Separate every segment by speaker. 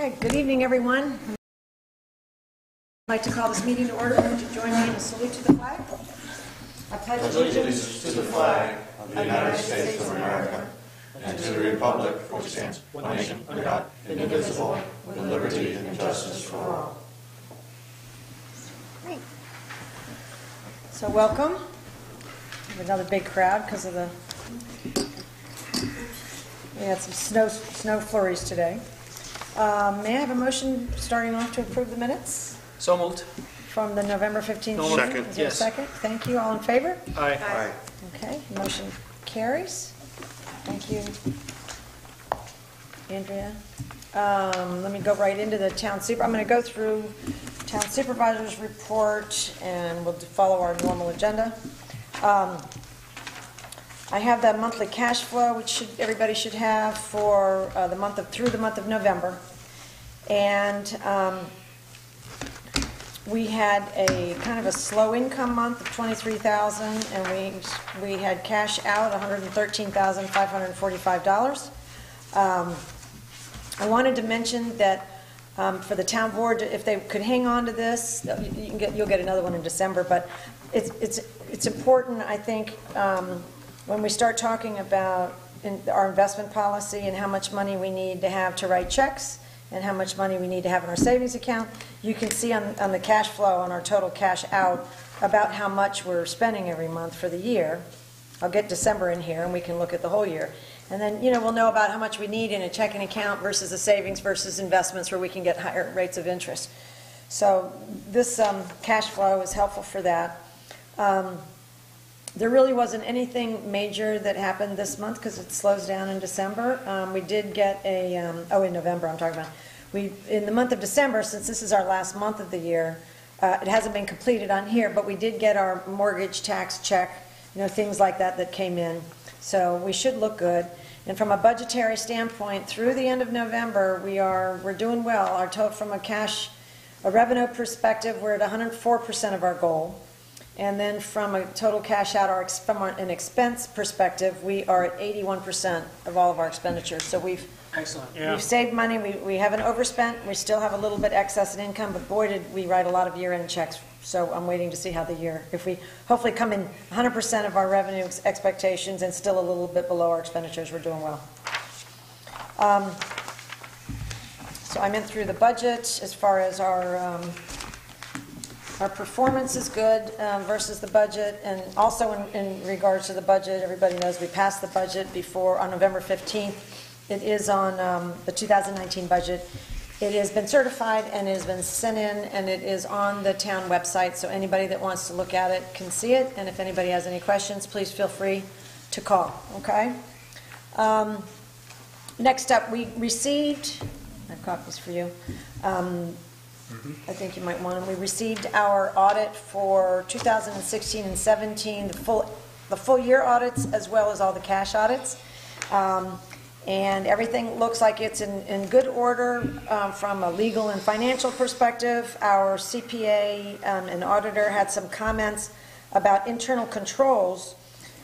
Speaker 1: Okay, good evening, everyone. I'd like to call this meeting to order. Would you join me in a salute to the flag? I pledge
Speaker 2: allegiance to the flag of the United States of America and to the republic for which stands one nation under God, indivisible, with liberty and justice for all.
Speaker 1: Great. So welcome. We have another big crowd because of the. We had some snow flurries today. May I have a motion starting off to approve the minutes?
Speaker 3: So moved.
Speaker 1: From the November 15th meeting?
Speaker 2: Second.
Speaker 1: Is there a second? Thank you. All in favor?
Speaker 3: Aye.
Speaker 2: Aye.
Speaker 1: Okay, motion carries. Thank you, Andrea. Let me go right into the town super. I'm going to go through town supervisor's report and we'll follow our normal agenda. I have the monthly cash flow, which everybody should have for through the month of November, and we had a kind of a slow income month of $23,000, and we had cash out $113,545. I wanted to mention that for the town board, if they could hang on to this, you'll get another one in December. But it's important, I think. When we start talking about our investment policy and how much money we need to have to write checks and how much money we need to have in our savings account, you can see on the cash flow, on our total cash out, about how much we're spending every month for the year. I'll get December in here and we can look at the whole year. And then, we'll know about how much we need in a checking account versus a savings versus investments where we can get higher rates of interest. So this cash flow is helpful for that. There really wasn't anything major that happened this month because it slows down in December. We did get in November I'm talking about. In the month of December, since this is our last month of the year, it hasn't been completed on here, but we did get our mortgage tax check, things like that came in. So we should look good. And from a budgetary standpoint, through the end of November, we're doing well. Our total from a revenue perspective, we're at 104% of our goal. And then from a total cash out, from an expense perspective, we are at 81% of all of our expenditures. So we've saved money. We haven't overspent. We still have a little bit excess in income, but boy, did we write a lot of year-end checks. So I'm waiting to see how if we hopefully come in 100% of our revenue expectations and still a little bit below our expenditures, we're doing well. So I went through the budget as far as our performance is good versus the budget, and also in regards to the budget, everybody knows we passed the budget on November 15th. It is on the 2019 budget. It has been certified and it has been sent in, and it is on the town website, so anybody that wants to look at it can see it, and if anybody has any questions, please feel free to call, okay? Next up, we received, I have copies for you, I think you might want them. We received our audit for 2016 and 17, the full year audits as well as all the cash audits. And everything looks like it's in good order from a legal and financial perspective. Our CPA and auditor had some comments about internal controls,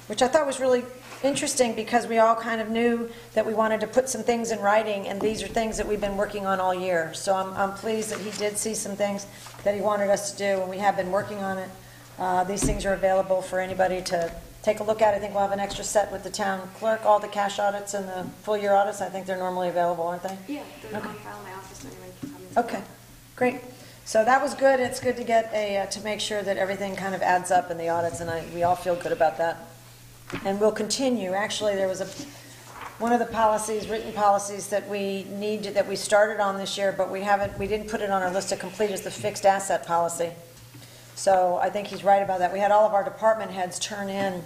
Speaker 1: which I thought was really interesting because we all kind of knew that we wanted to put some things in writing, and these are things that we've been working on all year. So I'm pleased that he did see some things that he wanted us to do, and we have been working on it. These things are available for anybody to take a look at. I think we'll have an extra set with the town clerk, all the cash audits and the full year audits. I think they're normally available, aren't they?
Speaker 4: Yeah, they're on file in my office, so anybody can come in.
Speaker 1: Okay, great. So that was good. It's good to get to make sure that everything kind of adds up in the audits, and we all feel good about that. And we'll continue. Actually, there was one of the policies, written policies that we started on this year, but we didn't put it on our list to complete, is the fixed asset policy. So I think he's right about that. We had all of our department heads turn in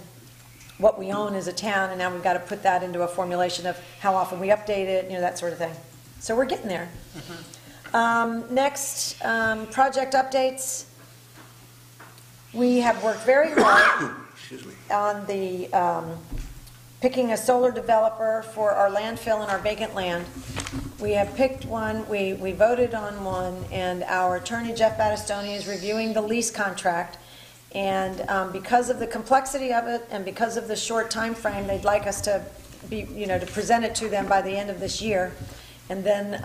Speaker 1: what we own as a town, and now we've got to put that into a formulation of how often we update it, that sort of thing. So we're getting there. Next, project updates. We have worked very hard on the picking a solar developer for our landfill and our vacant land. We have picked one, we voted on one, and our attorney Jeff Battistoni is reviewing the lease contract, and because of the complexity of it and because of the short time frame, they'd like us to present it to them by the end of this year, and then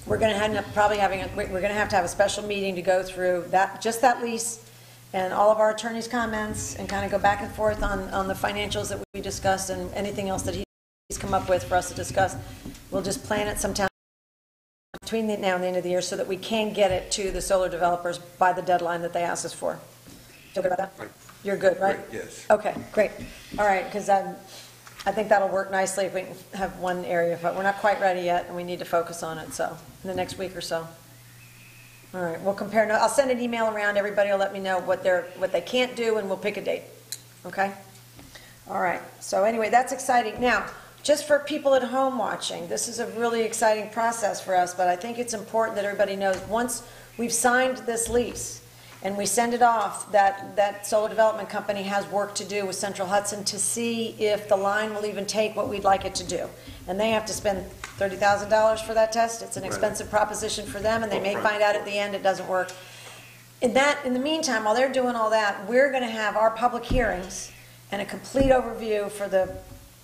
Speaker 1: we're going to end up probably we're going to have a special meeting to go through just that lease and all of our attorney's comments and kind of go back and forth on the financials that we discussed and anything else that he's come up with for us to discuss. We'll just plan it sometime between now and the end of the year so that we can get it to the solar developers by the deadline that they asked us for. Feel good about that?
Speaker 2: Right.
Speaker 1: You're good, right?
Speaker 2: Great, yes.
Speaker 1: Okay, great. All right, because I think that'll work nicely if we can have one area, but we're not quite ready yet, and we need to focus on it, so, in the next week or so. All right, we'll compare, I'll send an email around, everybody will let me know what they can't do, and we'll pick a date, okay? All right, so anyway, that's exciting. Now, just for people at home watching, this is a really exciting process for us, but I think it's important that everybody knows, once we've signed this lease, and we send it off, that solar development company has work to do with Central Hudson to see if the line will even take what we'd like it to do. And they have to spend $30,000 for that test. It's an expensive proposition for them, and they may find out at the end it doesn't work. In the meantime, while they're doing all that, we're going to have our public hearings and a complete overview for the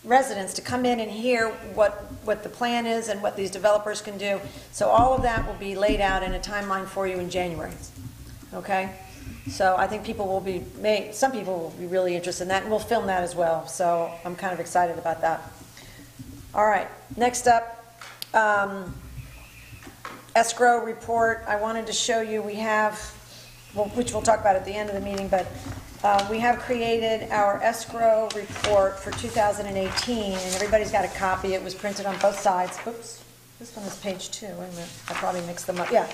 Speaker 1: residents to come in and hear what the plan is and what these developers can do. So all of that will be laid out in a timeline for you in January. Okay, so I think some people will be really interested in that, and we'll film that as well. So I'm kind of excited about that. All right, next up, escrow report. I wanted to show you which we'll talk about at the end of the meeting, but we have created our escrow report for 2018, and everybody's got a copy. It was printed on both sides. Oops, this one is page 2. Wait a minute, I probably mixed them up. Yeah.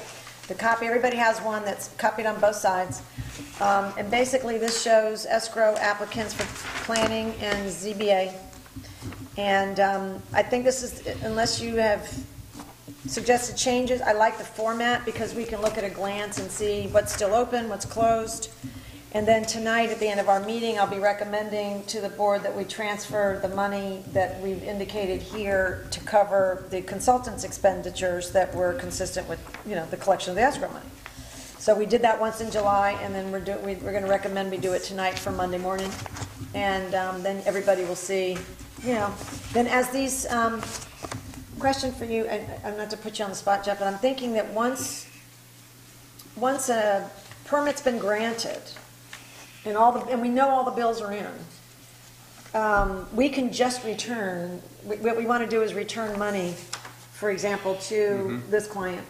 Speaker 1: The copy, everybody has one that's copied on both sides. And basically this shows escrow applicants for planning and ZBA. And I think this is, unless you have suggested changes, I like the format because we can look at a glance and see what's still open, what's closed. And then tonight at the end of our meeting, I'll be recommending to the board that we transfer the money that we've indicated here to cover the consultant's expenditures that were consistent with, the collection of the escrow money. So we did that once in July, and then we're going to recommend we do it tonight for Monday morning. And then everybody will see, then as these, question for you, and I'm not to put you on the spot, Jeff, but I'm thinking that once a permit's been granted, and we know all the bills are in, we can just return. What we want to do is return money, for example, to this client,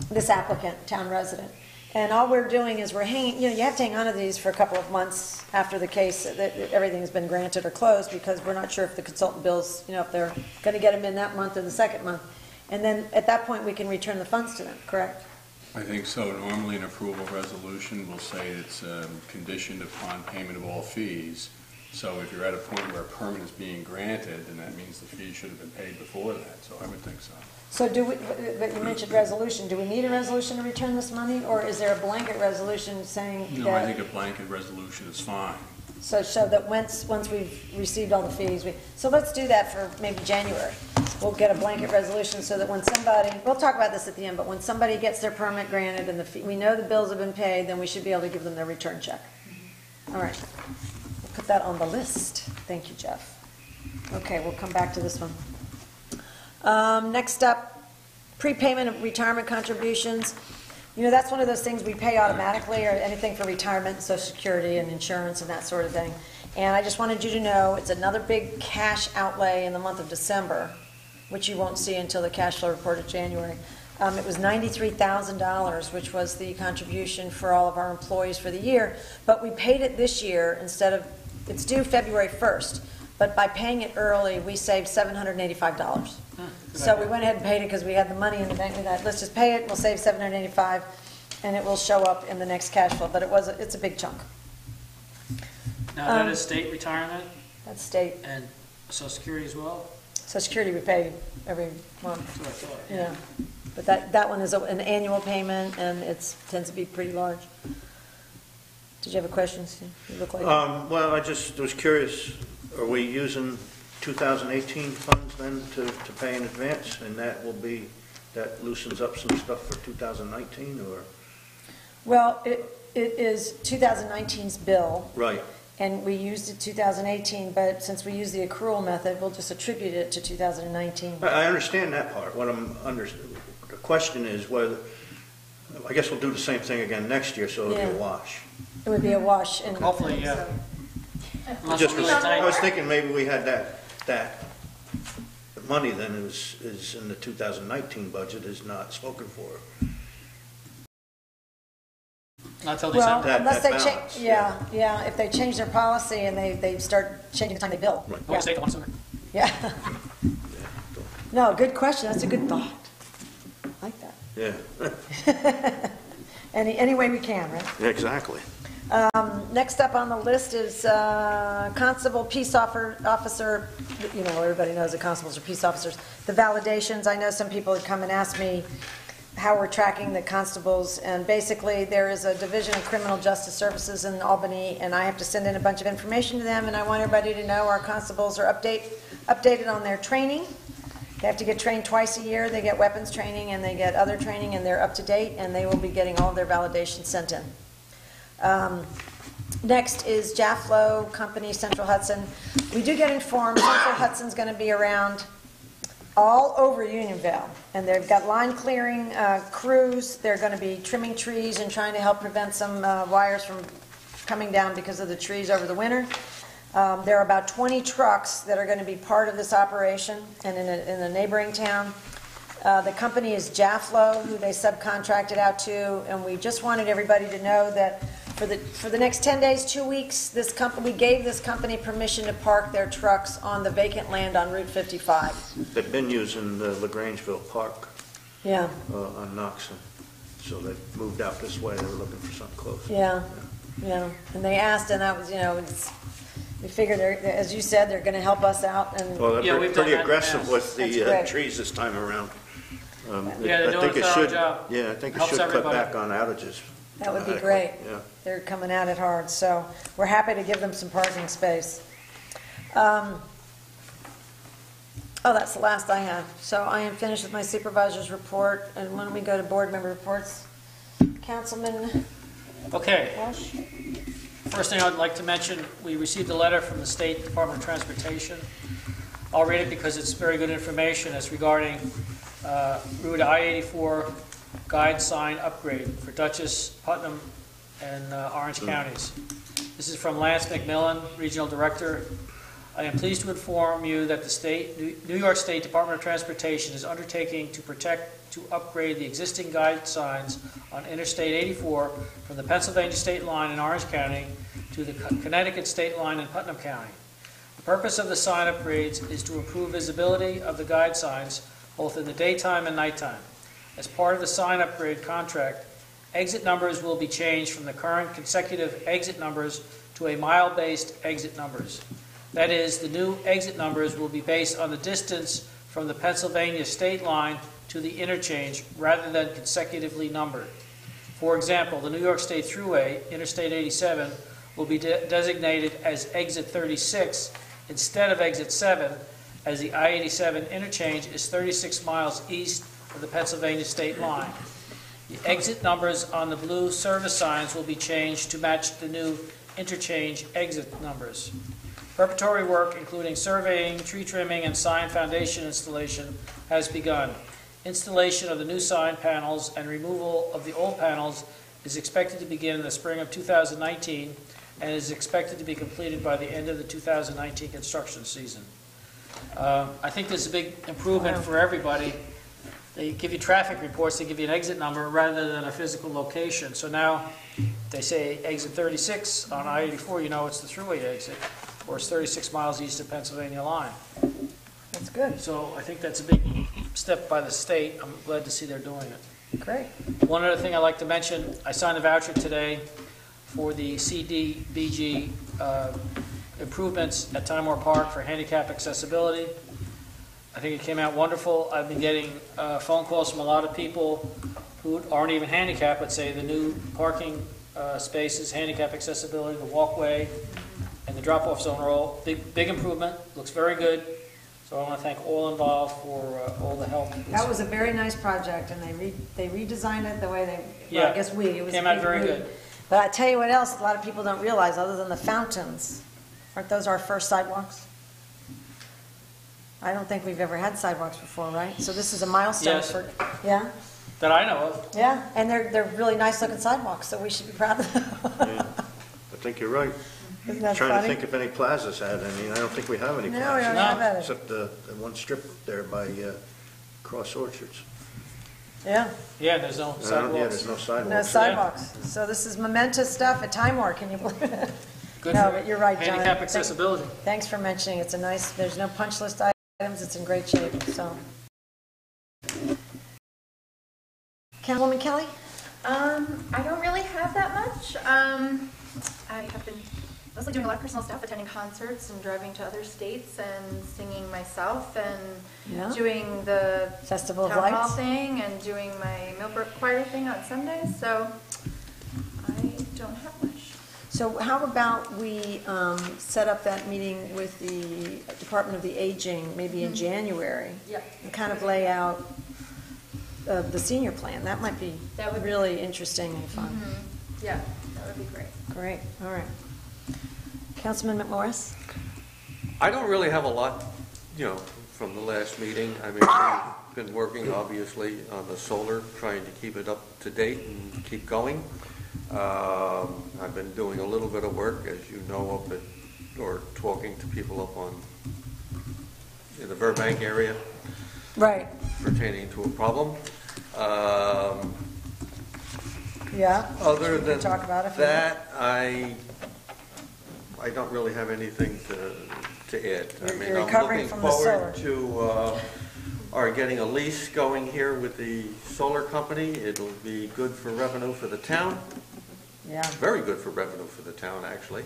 Speaker 1: this applicant, town resident. And all we're doing is we're hanging, you have to hang on to these for a couple of months after the case, that everything's been granted or closed, because we're not sure if the consultant bills, if they're going to get them in that month or the second month. And then at that point, we can return the funds to them, correct?
Speaker 3: I think so. Normally an approval resolution will say it's conditioned upon payment of all fees. So if you're at a point where a permit is being granted, then that means the fee should have been paid before that. So I would think so.
Speaker 1: So but you mentioned resolution. Do we need a resolution to return this money, or is there a blanket resolution saying that?
Speaker 3: No, I think a blanket resolution is fine.
Speaker 1: So that once we've received all the fees, so let's do that for maybe January. We'll get a blanket resolution so that when we'll talk about this at the end, but when somebody gets their permit granted and we know the bills have been paid, then we should be able to give them their return check. All right. We'll put that on the list. Thank you, Jeff. Okay, we'll come back to this one. Next up, prepayment of retirement contributions. That's one of those things we pay automatically, or anything for retirement, Social Security and insurance and that sort of thing. And I just wanted you to know it's another big cash outlay in the month of December, which you won't see until the cash flow report of January. It was $93,000, which was the contribution for all of our employees for the year. But we paid it this year it's due February 1st. But by paying it early, we saved $785. So we went ahead and paid it because we had the money in the bank. We thought, let's just pay it. We'll save $785, and it will show up in the next cash flow. But it's a big chunk.
Speaker 5: Now that is state retirement
Speaker 1: That's state.
Speaker 5: and Social Security as well.
Speaker 1: Social Security we pay every month.
Speaker 5: That's what I thought.
Speaker 1: Yeah, but that one is an annual payment, and it tends to be pretty large. Did you have a question, Steve? You look like.
Speaker 2: Well, I just was curious, are we using 2018 funds then to pay in advance, and that loosens up some stuff for 2019, or?
Speaker 1: Well, it is 2019's bill.
Speaker 2: Right.
Speaker 1: And we used it 2018, but since we use the accrual method, we'll just attribute it to 2019.
Speaker 2: I understand that part. What I'm question is whether, I guess we'll do the same thing again next year, so it'll be
Speaker 1: Yeah.
Speaker 2: a wash.
Speaker 1: It would be a wash. And
Speaker 5: Hopefully, yeah.
Speaker 1: so-
Speaker 5: Unless
Speaker 2: Just
Speaker 5: we're
Speaker 2: 'cause
Speaker 5: really
Speaker 2: I
Speaker 5: tight.
Speaker 2: was thinking maybe we had that money then is in the 2019 budget is not spoken for.
Speaker 5: Not till
Speaker 1: Well,
Speaker 5: December.
Speaker 2: That-
Speaker 1: unless they
Speaker 2: that
Speaker 1: change,
Speaker 2: balance,
Speaker 1: yeah, if they change their policy and they start changing the time they bill.
Speaker 2: Right.
Speaker 5: Wait, state the one sooner.
Speaker 1: Yeah. No, good question, that's a good thought. I like that.
Speaker 2: Yeah,
Speaker 1: Any way we can, right?
Speaker 2: exactly.
Speaker 1: Next up on the list is constable, peace officer, you know, everybody knows that constables are peace officers. The validations, I know some people had come and asked me how we're tracking the constables, and basically there is a Division of Criminal Justice Services in Albany, and I have to send in a bunch of information to them, and I want everybody to know our constables are updated on their training. They have to get trained twice a year. They get weapons training and they get other training, and they're up to date, and they will be getting all of their validations sent in. Next is Jafflo Company, Central Hudson. We do get informed Central Hudson's going to be around all over Unionville, and they've got line clearing crews. They're going to be trimming trees and trying to help prevent some wires from coming down because of the trees over the winter. There are about 20 trucks that are going to be part of this operation, and in a neighboring town. The company is Jafflo, who they subcontracted out to, and we just wanted everybody to know that for the next 10 days, 2 weeks, we gave this company permission to park their trucks on the vacant land on Route 55.
Speaker 2: They've been using the LaGrangeville Park
Speaker 1: Yeah,
Speaker 2: on Knoxon, so they've moved out this way. They were looking for something close.
Speaker 1: yeah. And they asked, and that was, we figured, as you said, they're going to help us out, and
Speaker 2: Well,
Speaker 5: Yeah,
Speaker 2: they're
Speaker 5: we've done
Speaker 2: pretty
Speaker 5: that in the
Speaker 2: aggressive
Speaker 5: past.
Speaker 2: with
Speaker 1: That's
Speaker 2: the
Speaker 1: great.
Speaker 2: trees this time around.
Speaker 5: Yeah, they're
Speaker 2: I
Speaker 5: doing
Speaker 2: think
Speaker 5: a
Speaker 2: it
Speaker 5: thorough
Speaker 2: should.
Speaker 5: job.
Speaker 2: Yeah, I think it
Speaker 5: Helps
Speaker 2: should cut
Speaker 5: everybody.
Speaker 2: back on outages.
Speaker 1: that would be
Speaker 2: dramatically.
Speaker 1: great.
Speaker 2: Yeah.
Speaker 1: They're coming at it hard, so we're happy to give them some parking space. Oh, that's the last I have. So I am finished with my supervisor's report, and why don't we go to board member reports? Councilman
Speaker 5: Okay,
Speaker 1: Walsh?
Speaker 5: first thing I'd like to mention, we received a letter from the State Department of Transportation. I'll read it because it's very good information. It's regarding Route I-84 guide sign upgrade for Dutchess, Putnam, and Orange counties. This is from Lance McMillan, Regional Director. I am pleased to inform you that the New York State Department of Transportation is undertaking to upgrade the existing guide signs on Interstate 84 from the Pennsylvania state line in Orange County to the Connecticut state line in Putnam County. The purpose of the sign upgrades is to improve visibility of the guide signs both in the daytime and nighttime. As part of the sign upgrade contract, exit numbers will be changed from the current consecutive exit numbers to a mile-based exit numbers. That is, the new exit numbers will be based on the distance from the Pennsylvania state line to the interchange rather than consecutively numbered. For example, the New York State Thruway, Interstate 87, will be designated as exit 36 instead of exit 7, as the I-87 interchange is 36 miles east of the Pennsylvania state line. The exit numbers on the blue service signs will be changed to match the new interchange exit numbers. Preparatory work, including surveying, tree trimming, and sign foundation installation, has begun. Installation of the new sign panels and removal of the old panels is expected to begin in the spring of 2019 and is expected to be completed by the end of the 2019 construction season. I think this is a big improvement for everybody. They give you traffic reports, they give you an exit number rather than a physical location. So now they say exit 36 on I-84, you know it's the Thruway exit, or it's 36 miles east of Pennsylvania line.
Speaker 1: That's good.
Speaker 5: So I think that's a big step by the state. I'm glad to see they're doing it.
Speaker 1: Great.
Speaker 5: One other thing I'd like to mention, I signed a voucher today for the CDBG improvements at Timemore Park for handicap accessibility. I think it came out wonderful. I've been getting phone calls from a lot of people who aren't even handicapped, but say the new parking spaces, handicap accessibility, the walkway, and the drop-off zone are all big improvement. Looks very good. So I want to thank all involved for all the help.
Speaker 1: That was a very nice project, and they redesigned it the way they, well,
Speaker 5: Yeah,
Speaker 1: I guess it was.
Speaker 5: came out
Speaker 1: big
Speaker 5: very
Speaker 1: re-
Speaker 5: good.
Speaker 1: But I tell you what else, a lot of people don't realize, other than the fountains, aren't those our first sidewalks? I don't think we've ever had sidewalks before, right? So this is a milestone
Speaker 5: Yes.
Speaker 1: for, yeah?
Speaker 5: that I know of.
Speaker 1: Yeah, and they're really nice looking sidewalks, so we should be proud of them.
Speaker 2: Yeah, I think you're right.
Speaker 1: Isn't that
Speaker 2: Trying to
Speaker 1: funny?
Speaker 2: think if any plazas had any. I don't think we have any
Speaker 1: No, we
Speaker 2: plazas.
Speaker 1: don't have any.
Speaker 2: Except the one strip there by Cross Orchards.
Speaker 1: Yeah,
Speaker 5: Yeah, there's no
Speaker 2: Yeah,
Speaker 5: sidewalks.
Speaker 2: there's no
Speaker 1: no
Speaker 2: sidewalks.
Speaker 1: sidewalks. So this is momentous stuff at Time War, can you believe it?
Speaker 5: Good
Speaker 1: No,
Speaker 5: for
Speaker 1: but you're right, John.
Speaker 5: handicap accessibility.
Speaker 1: Thanks for mentioning, it's a nice, there's no punch list items, it's in great shape, so. Councilwoman Kelly?
Speaker 6: I don't really have that much. I have been mostly doing a lot of personal stuff, attending concerts and driving to other states and singing myself
Speaker 1: Yeah.
Speaker 6: and doing the
Speaker 1: Festival of
Speaker 6: town hall
Speaker 1: Lights?
Speaker 6: thing and doing my Millbrook Choir thing on Sundays, so I don't have much.
Speaker 1: So how about we set up that meeting with the Department of the Aging, maybe in January?
Speaker 6: Yep.
Speaker 1: And kind of lay out the senior plan. That might be
Speaker 6: That would be-
Speaker 1: really interesting and fun.
Speaker 6: Yeah, that would be great.
Speaker 1: Great, all right. Councilman McMorris?
Speaker 7: I don't really have a lot, from the last meeting. I mean, we've been working, obviously, on the solar, trying to keep it up to date and keep going. I've been doing a little bit of work, as you know, or talking to people in the Burbank area
Speaker 1: Right,
Speaker 7: pertaining to a problem.
Speaker 1: yeah.
Speaker 7: Other
Speaker 1: We can
Speaker 7: than
Speaker 1: talk about it if you
Speaker 7: that, I don't really have anything to add. I mean,
Speaker 1: You're recovering
Speaker 7: I'm
Speaker 1: from
Speaker 7: looking
Speaker 1: the
Speaker 7: forward to our getting a lease going here with the solar company. It'll be good for revenue for the town,
Speaker 1: Yeah,
Speaker 7: very good for revenue for the town, actually.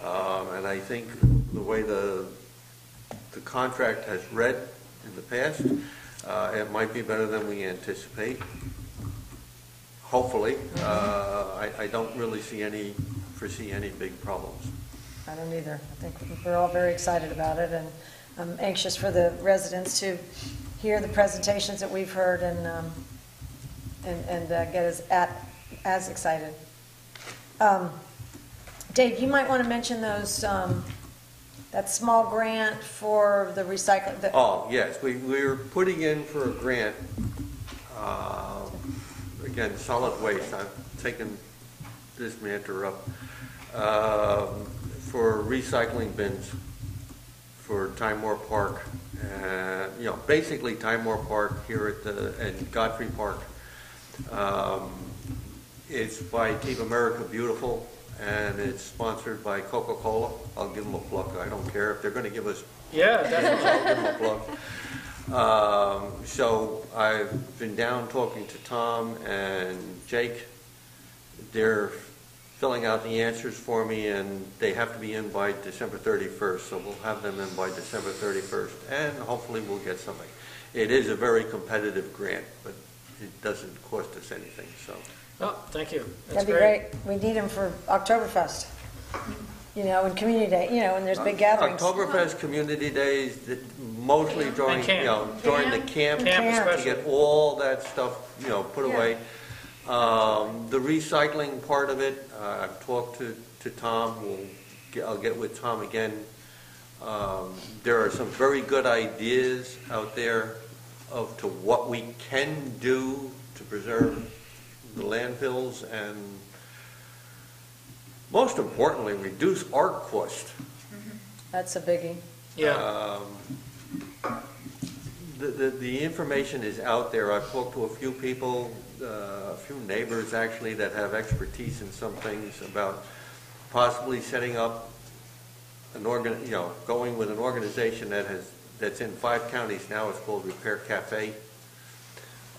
Speaker 7: And I think the way the contract has read in the past, it might be better than we anticipate. Hopefully. I don't really foresee any big problems.
Speaker 1: I don't either. I think we're all very excited about it, and I'm anxious for the residents to hear the presentations that we've heard and get as excited. Dave, you might want to mention those, that small grant for the recycling.
Speaker 7: Oh, yes, we're putting in for a grant, again, solid waste, I've taken this matter up, for recycling bins for Time War Park, basically Time War Park here at Godfrey Park. It's by Keep America Beautiful, and it's sponsored by Coca-Cola. I'll give them a plug. I don't care if they're going to give us.
Speaker 5: Yeah, definitely.
Speaker 7: I'll give them a plug. So I've been down talking to Tom and Jake. They're filling out the answers for me, and they have to be in by December 31st. So we'll have them in by December 31st, and hopefully we'll get something. It is a very competitive grant, but it doesn't cost us anything. So.
Speaker 5: Oh, thank you. That's
Speaker 1: That'd be great. We need them for Oktoberfest, and Community Day, when there's big gatherings.
Speaker 7: Oktoberfest, Community Days, mostly during,
Speaker 5: And camp.
Speaker 7: during the camp,
Speaker 5: Camp
Speaker 7: to
Speaker 5: especially.
Speaker 7: get all that stuff, put away. The recycling part of it, I've talked to Tom. I'll get with Tom again. There are some very good ideas out there to what we can do to preserve the landfills and, most importantly, reduce our cost.
Speaker 1: That's a biggie.
Speaker 5: Yeah.
Speaker 7: The information is out there. I've talked to a few people, a few neighbors actually, that have expertise in some things about possibly setting up going with an organization that's in 5 counties now. It's called Repair Cafe.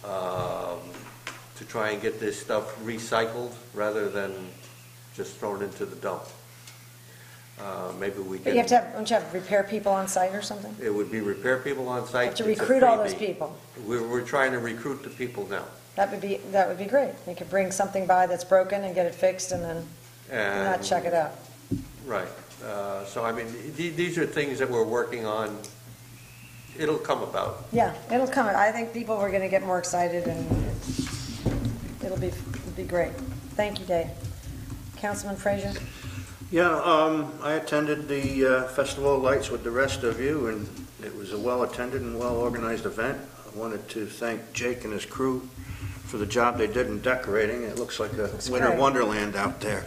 Speaker 7: To try and get this stuff recycled rather than just thrown into the dump. Maybe we
Speaker 1: But you
Speaker 7: can.
Speaker 1: don't you have repair people on site or something?
Speaker 7: It would be repair people on site.
Speaker 1: You have to
Speaker 7: It's a
Speaker 1: recruit all those
Speaker 7: freebie.
Speaker 1: people.
Speaker 7: We're trying to recruit the people now.
Speaker 1: That would be great. You could bring something by that's broken and get it fixed and then not check it out.
Speaker 7: Right. So, I mean, these are things that we're working on. It'll come about.
Speaker 1: Yeah, it'll come. I think people are going to get more excited and it'll be great. Thank you, Dave. Councilman Frazier?
Speaker 2: Yeah, I attended the Festival of Lights with the rest of you, and it was a well-attended and well-organized event. I wanted to thank Jake and his crew for the job they did in decorating. It looks like a
Speaker 1: Looks
Speaker 2: winter
Speaker 1: great.
Speaker 2: wonderland out there.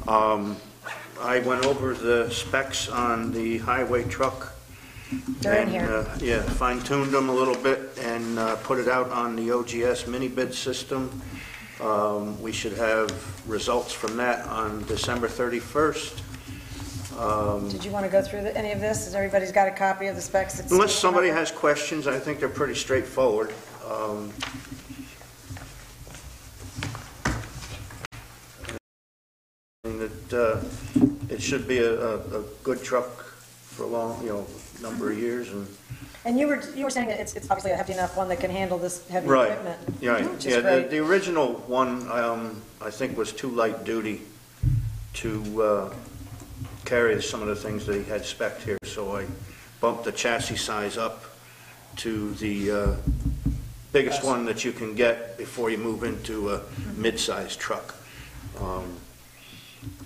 Speaker 2: I went over the specs on the highway truck.
Speaker 1: They're in
Speaker 2: and,
Speaker 1: here.
Speaker 2: Yeah, fine-tuned them a little bit and put it out on the OGS mini bid system. We should have results from that on December 31st.
Speaker 1: Did you want to go through any of this? Has everybody's got a copy of the specs?
Speaker 2: Unless somebody has questions, I think they're pretty straightforward. And it should be a good truck for a long, number of years.
Speaker 1: And you were saying that it's obviously a hefty enough one that can handle this heavy
Speaker 2: Right.
Speaker 1: equipment.
Speaker 2: Right.
Speaker 1: Which is
Speaker 2: Yeah,
Speaker 1: great.
Speaker 2: the original one, I think, was too light duty to carry some of the things that he had spec'd here, so I bumped the chassis size up to the biggest one that you can get before you move into a mid-sized truck.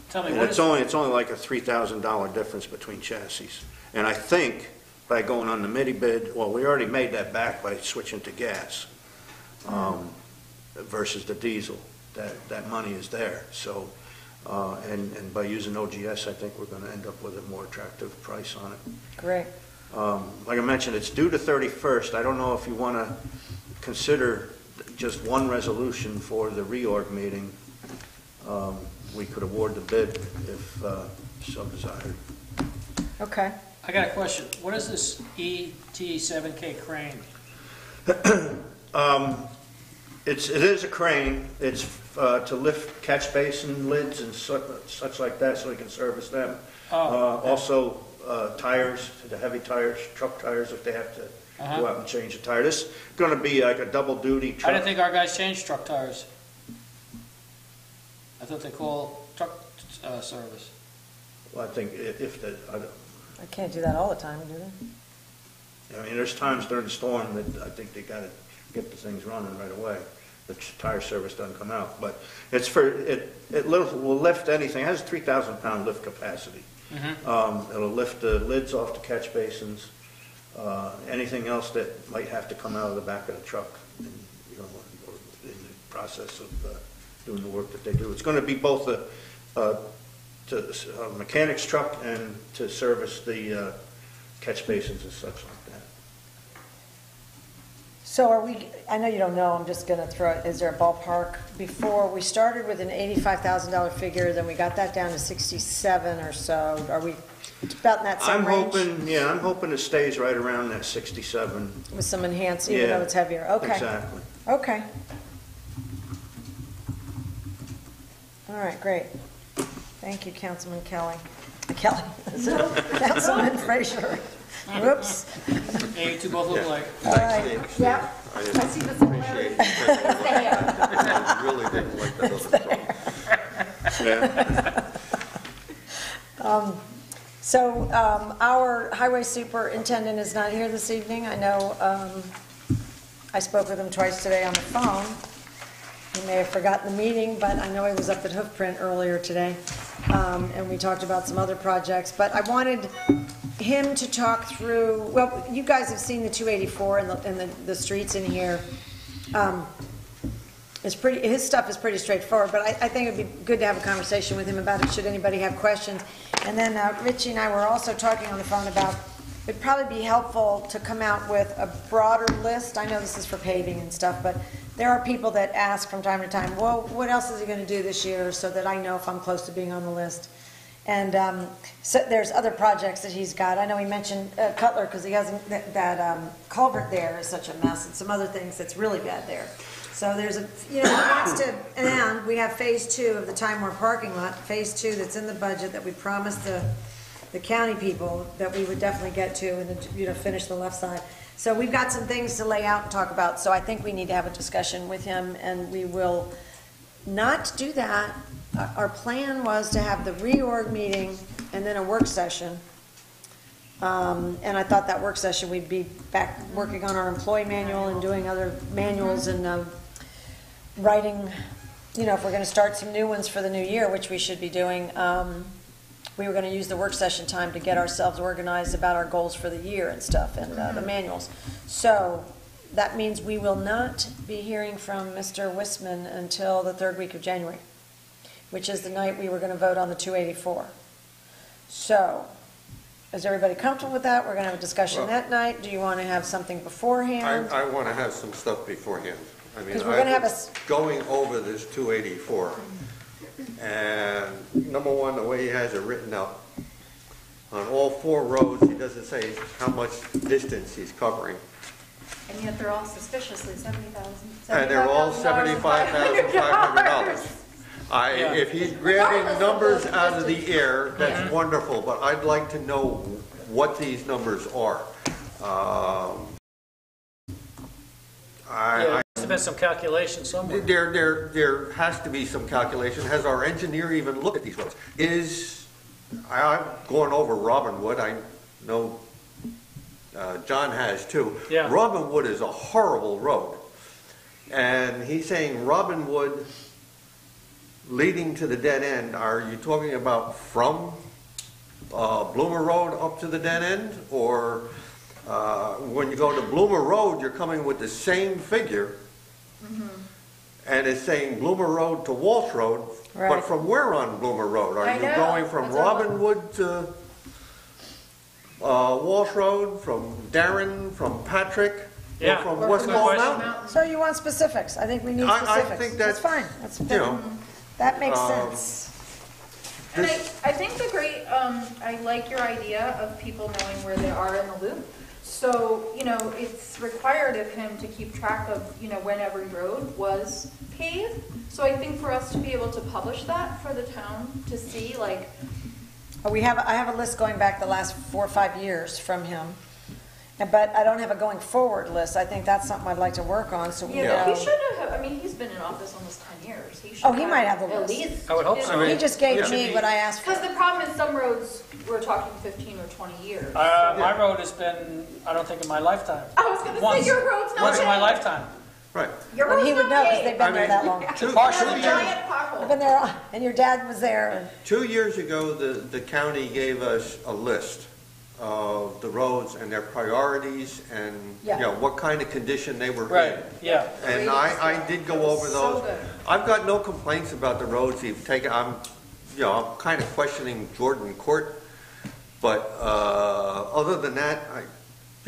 Speaker 5: Tell me,
Speaker 2: And
Speaker 5: what
Speaker 2: it's
Speaker 5: is,
Speaker 2: only like a $3,000 difference between chassis. And I think by going on the mini bid, well, we already made that back by switching to gas versus the diesel. That money is there. So, and by using OGS, I think we're going to end up with a more attractive price on it.
Speaker 1: Great.
Speaker 2: Like I mentioned, it's due to 31st. I don't know if you want to consider just one resolution for the reorg meeting. We could award the bid if so desired.
Speaker 1: Okay.
Speaker 5: I got a question. What is this ET7K crane?
Speaker 2: It is a crane. It's to lift catch basin lids and such like that, so we can service them. Also, tires, the heavy tires, truck tires, if they have to go out and change a tire. This is going to be like a double duty truck.
Speaker 5: I didn't think our guys changed truck tires. I thought they call truck service.
Speaker 2: Well, I think if the,
Speaker 1: I can't do that all the time, do they?
Speaker 2: I mean, there's times during the storm that I think they got to get the things running right away. The tire service doesn't come out, but it's will lift anything. It has a 3,000-pound lift capacity. It'll lift the lids off the catch basins, anything else that might have to come out of the back of the truck, or in the process of doing the work that they do. It's going to be both a mechanic's truck and to service the catch basins and such like that.
Speaker 1: So I know you don't know, I'm just going to throw it, is there a ballpark? Before, we started with an $85,000 figure, then we got that down to 67 or so. Are we about in that same range?
Speaker 2: I'm hoping it stays right around that 67.
Speaker 1: With some enhanced, even though it's heavier? Okay.
Speaker 2: Exactly.
Speaker 1: Okay. All right, great. Thank you, Councilman Kelly. Councilman Frazier. Whoops.
Speaker 5: Hey, you two both look alike.
Speaker 1: All right.
Speaker 7: Thanks,
Speaker 1: Yep.
Speaker 7: I just
Speaker 6: see the
Speaker 7: appreciate you taking a look at that. I really didn't like that other truck.
Speaker 1: So our highway superintendent is not here this evening. I know I spoke with him twice today on the phone. He may have forgotten the meeting, but I know he was up at Hoofprint earlier today, and we talked about some other projects. But I wanted him to talk through, well, you guys have seen the 284 and the streets in here. His stuff is pretty straightforward, but I think it'd be good to have a conversation with him about it, should anybody have questions. And then Richie and I were also talking on the phone about, it'd probably be helpful to come out with a broader list. I know this is for paving and stuff, but there are people that ask from time to time, well, what else is he going to do this year, so that I know if I'm close to being on the list. And so there's other projects that he's got. I know he mentioned Cutler, because he hasn't, that culvert there is such a mess, and some other things that's really bad there. So there's he wants to, and we have phase 2 of the Time Warner parking lot, phase 2 that's in the budget that we promised the county people that we would definitely get to, and finish the left side. So we've got some things to lay out and talk about, so I think we need to have a discussion with him, and we will not do that. Our plan was to have the reorg meeting and then a work session. And I thought that work session we'd be back working on our employee manual and doing other manuals and writing, if we're going to start some new ones for the new year, which we should be doing. We were going to use the work session time to get ourselves organized about our goals for the year and stuff, and the manuals. So that means we will not be hearing from Mr. Wisman until the third week of January, which is the night we were going to vote on the 284. So, is everybody comfortable with that? We're going to have a discussion
Speaker 7: Well,
Speaker 1: that night. Do you want to have something beforehand?
Speaker 7: I want to have some stuff beforehand. I mean,
Speaker 1: 'Cause we're gonna have
Speaker 7: going over this 284, and number one, the way he has it written out, on all 4 roads, he doesn't say how much distance he's covering.
Speaker 6: And yet they're all suspiciously $70,000.
Speaker 7: And they're all $75,500.
Speaker 5: Yeah.
Speaker 7: If he's grabbing numbers out of the air, that's wonderful, but I'd like to know what these numbers are.
Speaker 5: Yeah, there's been some calculation somewhere.
Speaker 7: There has to be some calculation. Has our engineer even looked at these roads? I'm going over Robinwood. I know John has too.
Speaker 5: Yeah.
Speaker 7: Robinwood is a horrible road. And he's saying Robinwood leading to the dead end, are you talking about from Bloomer Road up to the dead end? Or when you go to Bloomer Road, you're coming with the same figure, and it's saying Bloomer Road to Walsh Road, but
Speaker 1: Right.
Speaker 7: from where on Bloomer Road? Are
Speaker 6: I
Speaker 7: you
Speaker 6: know.
Speaker 7: going from
Speaker 6: That's what I want.
Speaker 7: Robinwood to Walsh Road, from Darren, from Patrick,
Speaker 5: Yeah.
Speaker 7: or from
Speaker 6: Or
Speaker 7: West
Speaker 6: from
Speaker 7: Ball
Speaker 6: West
Speaker 7: Mountain?
Speaker 6: Mountain.
Speaker 1: So you want specifics? I think we need
Speaker 7: I
Speaker 1: specifics.
Speaker 7: think
Speaker 1: That's
Speaker 7: that's,
Speaker 1: fine. That's,
Speaker 7: you know,
Speaker 1: that makes
Speaker 7: um,
Speaker 1: sense.
Speaker 6: And
Speaker 7: This-
Speaker 6: I think the great, I like your idea of people knowing where they are in the loop. So, it's required of him to keep track of, when every road was paved. So I think for us to be able to publish that for the town to see, like,
Speaker 1: Oh, I have a list going back the last 4 or 5 years from him. But I don't have a going forward list. I think that's something I'd like to work on, so we
Speaker 6: yeah,
Speaker 1: know.
Speaker 6: he should have, he's been in office almost 10 years. He should
Speaker 1: Oh, he might have the
Speaker 6: at
Speaker 1: list.
Speaker 6: least.
Speaker 5: I would hope so.
Speaker 1: He just gave
Speaker 7: Yeah.
Speaker 1: me what I asked for.
Speaker 6: Because the problem is some roads, we're talking 15 or 20 years.
Speaker 5: My road has been, I don't think in my lifetime.
Speaker 6: I was going to say,
Speaker 5: Once.
Speaker 6: your road's not
Speaker 5: Once in my
Speaker 6: paved.
Speaker 5: lifetime.
Speaker 7: right.
Speaker 6: Your
Speaker 1: Well,
Speaker 6: road's
Speaker 1: he would
Speaker 6: not
Speaker 1: know because
Speaker 6: paved.
Speaker 1: they've been
Speaker 7: I
Speaker 1: there
Speaker 7: mean,
Speaker 1: that long.
Speaker 5: Partially.
Speaker 6: There's a giant pothole.
Speaker 1: I've been there, and your dad was there.
Speaker 7: 2 years ago, the county gave us a list of the roads and their priorities and,
Speaker 1: Yeah.
Speaker 7: what kind of condition they were
Speaker 5: Right,
Speaker 7: in.
Speaker 5: yeah.
Speaker 7: And I did go over
Speaker 6: So
Speaker 7: those.
Speaker 6: good.
Speaker 7: I've got no complaints about the roads he's taken. I'm kind of questioning Jordan Court. But other than that,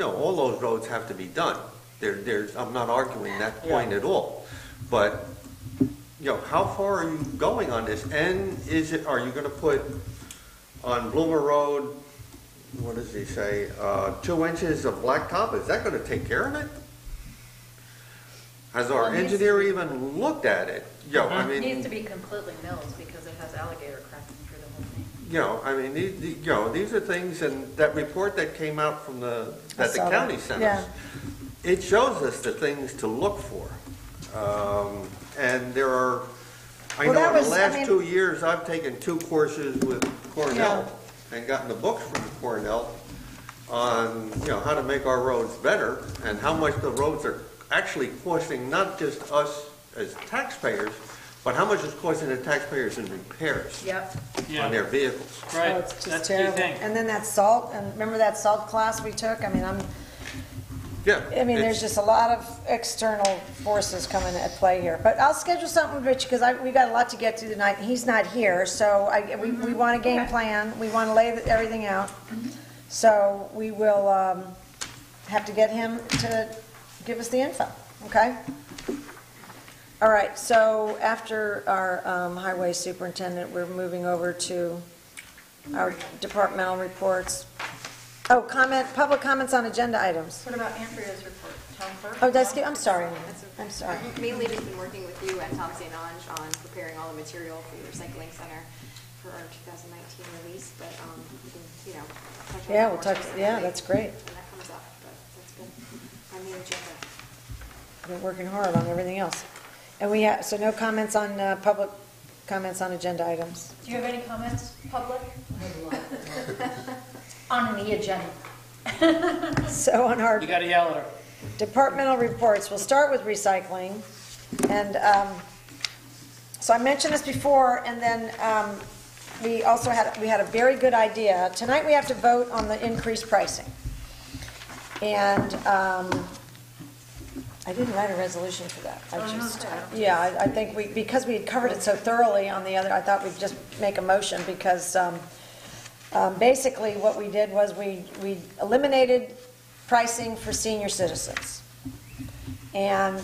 Speaker 7: all those roads have to be done. I'm not arguing that point at all. But, how far are you going on this? And are you going to put on Bloomer Road, what does he say, 2 inches of blacktop? Is that going to take care of it? Has our
Speaker 6: Well, it needs
Speaker 7: engineer even looked at it? I
Speaker 6: It
Speaker 7: mean,
Speaker 6: needs to be completely milled because it has alligator cracking through the whole thing.
Speaker 7: these are things, and that report that came out from that the
Speaker 1: saw that.
Speaker 7: county sent
Speaker 1: Yeah.
Speaker 7: us, it shows us the things to look for. And there are, I
Speaker 1: Well,
Speaker 7: know
Speaker 1: that
Speaker 7: in the
Speaker 1: was- I
Speaker 7: last
Speaker 1: mean-
Speaker 7: 2 years, I've taken 2 courses with Cornell and gotten the books from Cornell on, how to make our roads better and how much the roads are actually costing not just us as taxpayers, but how much it's costing the taxpayers in repairs
Speaker 6: Yep.
Speaker 5: Yeah.
Speaker 7: on their vehicles.
Speaker 5: Right,
Speaker 1: Oh, it's just
Speaker 5: that's the key
Speaker 1: terrible.
Speaker 5: thing.
Speaker 1: And then that salt, and remember that salt class we took? There's just a lot of external forces coming at play here. But I'll schedule something with Rich, because we got a lot to get to tonight. He's not here, so we want a game
Speaker 6: Okay.
Speaker 1: plan. We want to lay everything out. So we will have to get him to give us the info, okay? All right, so after our highway superintendent, we're moving over to our departmental reports. Oh, public comments on agenda items.
Speaker 6: What about Andrea's report, town clerk?
Speaker 1: Oh, I'm sorry.
Speaker 4: That's okay.
Speaker 1: I'm sorry.
Speaker 4: I've mainly just been working with you and Tom St. Ange on preparing all the material for the recycling center for our 2019 release, but, we can, touch on
Speaker 1: Yeah,
Speaker 4: that
Speaker 1: we'll
Speaker 4: more
Speaker 1: touch,
Speaker 4: specifically
Speaker 1: yeah, that's great.
Speaker 4: when that comes up, but that's been my main agenda.
Speaker 1: We're working hard on everything else. And we have, so no comments on, public comments on agenda items.
Speaker 6: Do you have any comments, public? On the agenda.
Speaker 1: So on our
Speaker 5: You gotta yell at her.
Speaker 1: departmental reports, we'll start with recycling. And so I mentioned this before, and then we also had a very good idea. Tonight we have to vote on the increased pricing. And I didn't write a resolution for that.
Speaker 6: Oh, no, okay.
Speaker 1: Yeah, I think because we had covered it so thoroughly on the other, I thought we'd just make a motion because basically what we did was we eliminated pricing for senior citizens. And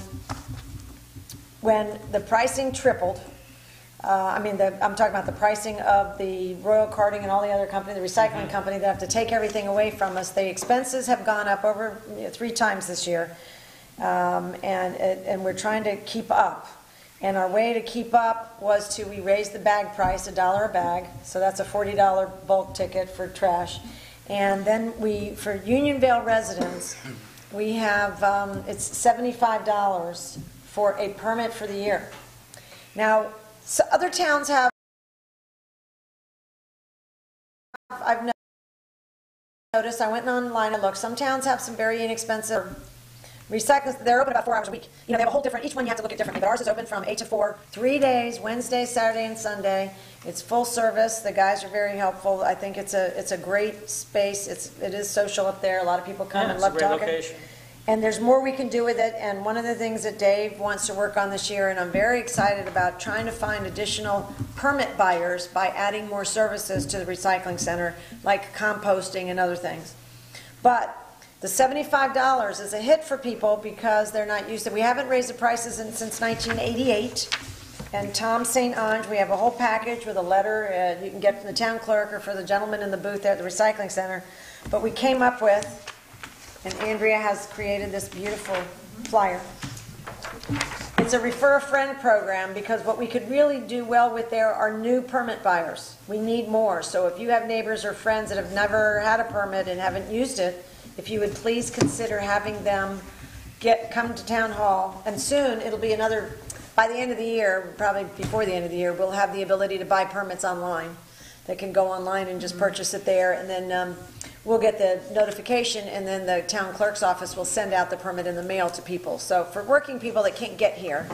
Speaker 1: when the pricing tripled, I'm talking about the pricing of the Royal Carting and all the other company, the recycling company that have to take everything away from us. The expenses have gone up over 3 times this year. And we're trying to keep up. And our way to keep up was we raised the bag price $1 a bag, so that's a $40 bulk ticket for trash. And then for Unionville residents, we have, it's $75 for a permit for the year. Now, so other towns have, I've noticed, I went online and looked, some towns have some very inexpensive recycling. They're open about 4 hours a week. They have a whole different, each one you have to look at differently, but ours is open from 8 to 4, 3 days, Wednesday, Saturday, and Sunday. It's full service. The guys are very helpful. I think it's a great space. It is social up there. A lot of people come and love talking.
Speaker 5: Location.
Speaker 1: And there's more we can do with it, and one of the things that Dave wants to work on this year, and I'm very excited about, trying to find additional permit buyers by adding more services to the recycling center, like composting and other things. But the $75 is a hit for people because they're not used to it. We haven't raised the prices since 1988. And Tom St. Ange, we have a whole package with a letter you can get from the town clerk or for the gentleman in the booth there at the recycling center. But we came up with, and Andrea has created this beautiful flyer. It's a refer a friend program because what we could really do well with there are new permit buyers. We need more. So if you have neighbors or friends that have never had a permit and haven't used it, if you would please consider having them come to town hall, and soon it'll be by the end of the year, probably before the end of the year, we'll have the ability to buy permits online. They can go online and just purchase it there, and then we'll get the notification, and then the town clerk's office will send out the permit in the mail to people. So for working people that can't get here,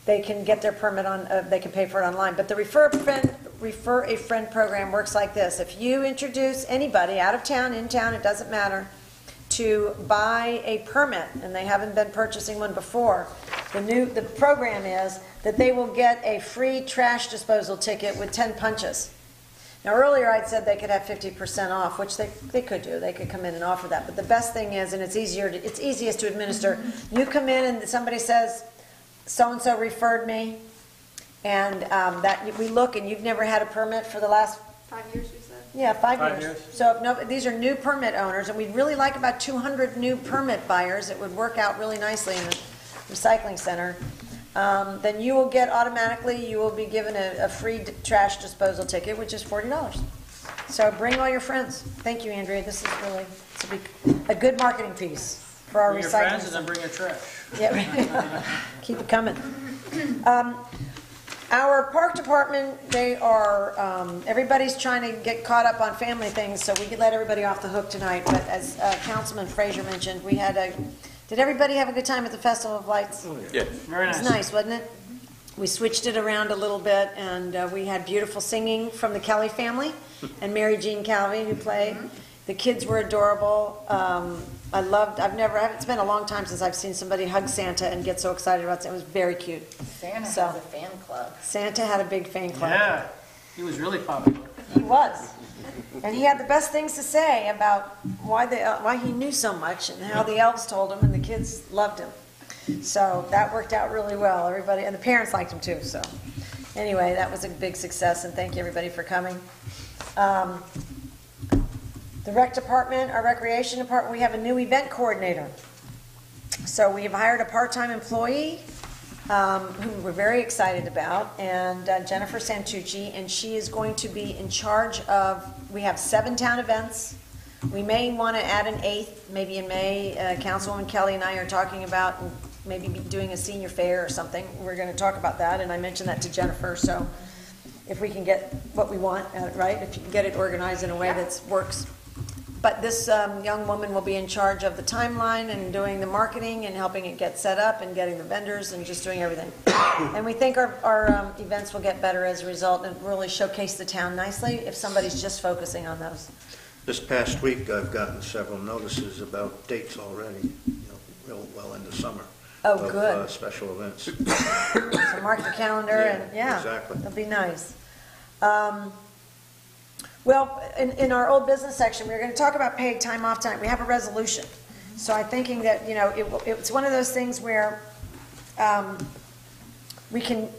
Speaker 1: they can get their permit they can pay for it online. But the Refer a Friend program works like this. If you introduce anybody out of town, in town, it doesn't matter, to buy a permit, and they haven't been purchasing one before, the program is that they will get a free trash disposal ticket with 10 punches. Now earlier I'd said they could have 50% off, which they could do. They could come in and offer that. But the best thing is, and it's easiest to administer, you come in and somebody says, so-and-so referred me, and we look, and you've never had a permit for the last
Speaker 4: 5 years, we said?
Speaker 1: Yeah, 5 years. So these are new permit owners, and we'd really like about 200 new permit buyers. It would work out really nicely in the recycling center. Then you will get automatically, you will be given a free trash disposal ticket, which is $40. So bring all your friends. Thank you, Andrea. This is really a good marketing piece for our
Speaker 5: Bring your
Speaker 1: recycling
Speaker 5: friends and
Speaker 1: center.
Speaker 5: then bring your trash.
Speaker 1: Yeah, keep it coming. Our park department, they are, everybody's trying to get caught up on family things, so we could let everybody off the hook tonight. But as Councilman Frazier mentioned, did everybody have a good time at the Festival of Lights?
Speaker 7: Yeah.
Speaker 5: Very
Speaker 1: It
Speaker 5: nice.
Speaker 1: was nice, wasn't it? We switched it around a little bit, and we had beautiful singing from the Kelly family and Mary Jean Calvi, who played. The kids were adorable. It's been a long time since I've seen somebody hug Santa and get so excited about it. It was very cute.
Speaker 6: Santa
Speaker 1: So-
Speaker 6: has a fan club.
Speaker 1: Santa had a big fan club.
Speaker 5: Yeah, he was really popular.
Speaker 1: He was. And he had the best things to say about why he knew so much and how the elves told him and the kids loved him. So that worked out really well. Everybody, and the parents liked him too. So anyway, that was a big success, and thank you everybody for coming. The rec department, our recreation department, we have a new event coordinator. So we have hired a part-time employee who we're very excited about, and Jennifer Santucci, and she is going to be in charge of, we have 7 town events. We may want to add an 8th, maybe in May. Councilwoman Kelly and I are talking about maybe doing a senior fair or something. We're going to talk about that, and I mentioned that to Jennifer, so if we can get what we want, right, if you can get it organized in a way that works. But this young woman will be in charge of the timeline and doing the marketing and helping it get set up and getting the vendors and just doing everything. And we think our events will get better as a result and really showcase the town nicely if somebody's just focusing on those.
Speaker 2: This past week, I've gotten several notices about dates already. real well into summer.
Speaker 1: Oh,
Speaker 2: of,
Speaker 1: good.
Speaker 2: Special events.
Speaker 1: So mark the calendar and, yeah.
Speaker 2: Exactly.
Speaker 1: That'll be nice. Well, in our old business section, we were going to talk about paid time off tonight. We have a resolution. So I'm thinking that, you know, it's one of those things where we can,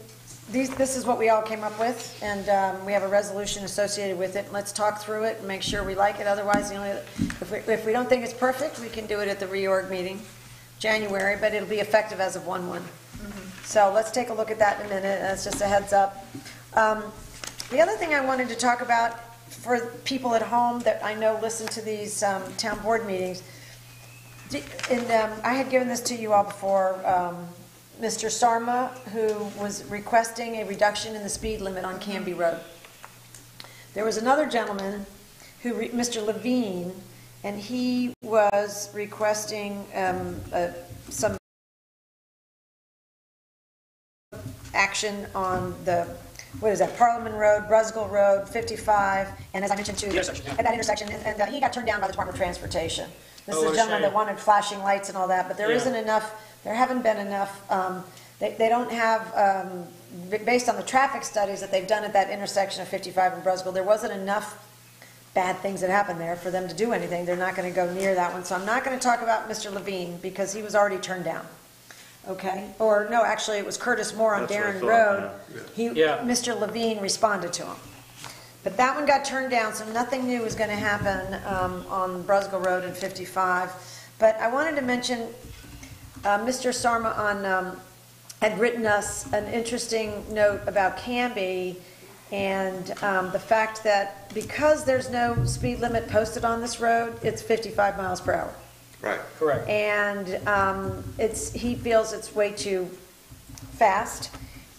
Speaker 1: this is what we all came up with, and we have a resolution associated with it. Let's talk through it and make sure we like it. Otherwise, if we don't think it's perfect, we can do it at the reorg meeting, January, but it'll be effective as of 1/1. So let's take a look at that in a minute. That's just a heads up. The other thing I wanted to talk about for people at home that I know listen to these town board meetings, I had given this to you all before, Mr. Sarma, who was requesting a reduction in the speed limit on Canby Road. There was another gentleman, Mr. Levine, and he was requesting some action on the, what is that, Parliament Road, Brusgill Road, 55, and as I mentioned too, at that intersection, and he got turned down by the Department of Transportation. This is a gentleman that wanted flashing lights and all that, but there isn't enough, there haven't been enough, they don't have, based on the traffic studies that they've done at that intersection of 55 and Brusgill, there wasn't enough bad things that happened there for them to do anything. They're not going to go near that one. So I'm not going to talk about Mr. Levine because he was already turned down. Okay? Or no, actually it was Curtis Moore on
Speaker 2: That's what I
Speaker 1: Darren
Speaker 2: thought,
Speaker 1: Road. Mr. Levine responded to him. But that one got turned down, so nothing new is going to happen on Brusgill Road and 55. But I wanted to mention Mr. Sarma had written us an interesting note about Canby and the fact that because there's no speed limit posted on this road, it's 55 miles per hour.
Speaker 7: Right.
Speaker 5: Correct.
Speaker 1: And he feels it's way too fast.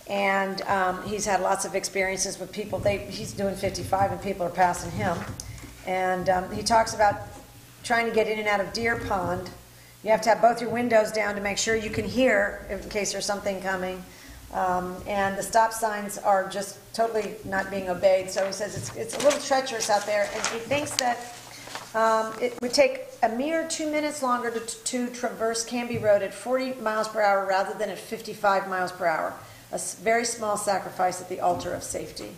Speaker 1: And he's had lots of experiences with people. He's doing 55 and people are passing him. And he talks about trying to get in and out of Deer Pond. You have to have both your windows down to make sure you can hear in case there's something coming. And the stop signs are just totally not being obeyed. So he says it's a little treacherous out there. And he thinks that it would take a mere 2 minutes longer to traverse Canby Road at 40 miles per hour rather than at 55 miles per hour. A very small sacrifice at the altar of safety.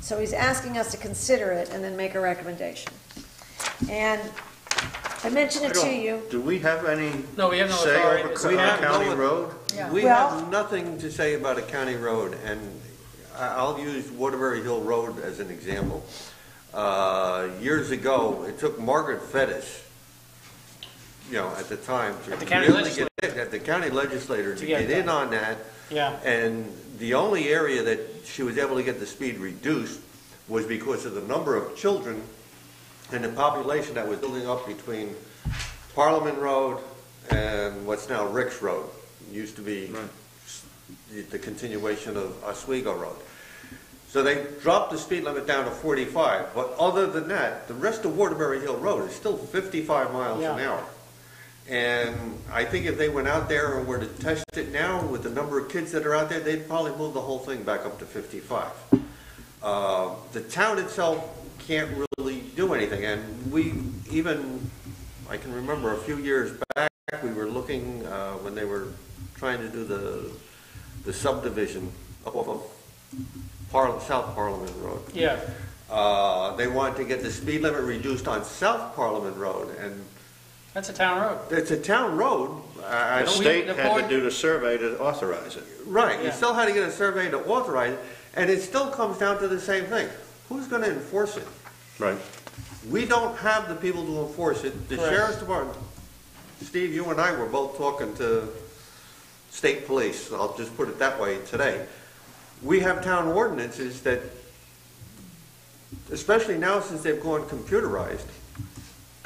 Speaker 1: So he's asking us to consider it and then make a recommendation. And I mentioned it to you.
Speaker 2: Do we have any
Speaker 5: No, we have no
Speaker 2: say
Speaker 5: authority.
Speaker 2: over
Speaker 5: We
Speaker 7: have
Speaker 2: County
Speaker 7: no-
Speaker 2: Road?
Speaker 1: Yeah.
Speaker 7: We
Speaker 1: Well-
Speaker 7: have nothing to say about a county road, and I'll use Waterbury Hill Road as an example. Years ago, it took Margaret Fettis, at the time, to
Speaker 5: At the county
Speaker 7: really
Speaker 5: legislature.
Speaker 7: at the county legislator to
Speaker 5: To get
Speaker 7: get in
Speaker 5: that.
Speaker 7: on that.
Speaker 5: Yeah.
Speaker 7: And the only area that she was able to get the speed reduced was because of the number of children and the population that was building up between Parliament Road and what's now Ricks Road. It used to be the continuation of Oswego Road. So they dropped the speed limit down to 45, but other than that, the rest of Waterbury Hill Road is still 55 miles an hour. And I think if they went out there and were to test it now with the number of kids that are out there, they'd probably move the whole thing back up to 55. The town itself can't really do anything. And I can remember a few years back, we were looking when they were trying to do the subdivision up off of South Parliament Road.
Speaker 5: Yeah.
Speaker 7: They wanted to get the speed limit reduced on South Parliament Road, and
Speaker 5: That's a town road.
Speaker 7: it's a town road.
Speaker 2: The state had to do the survey to authorize it.
Speaker 7: Right, you
Speaker 5: Yeah.
Speaker 7: still had to get a survey to authorize it, and it still comes down to the same thing. Who's going to enforce it?
Speaker 2: Right.
Speaker 7: We don't have the people to enforce it. The
Speaker 5: Correct.
Speaker 7: Sheriff's Department, Steve, you and I were both talking to state police, I'll just put it that way today. We have town ordinances that, especially now since they've gone computerized,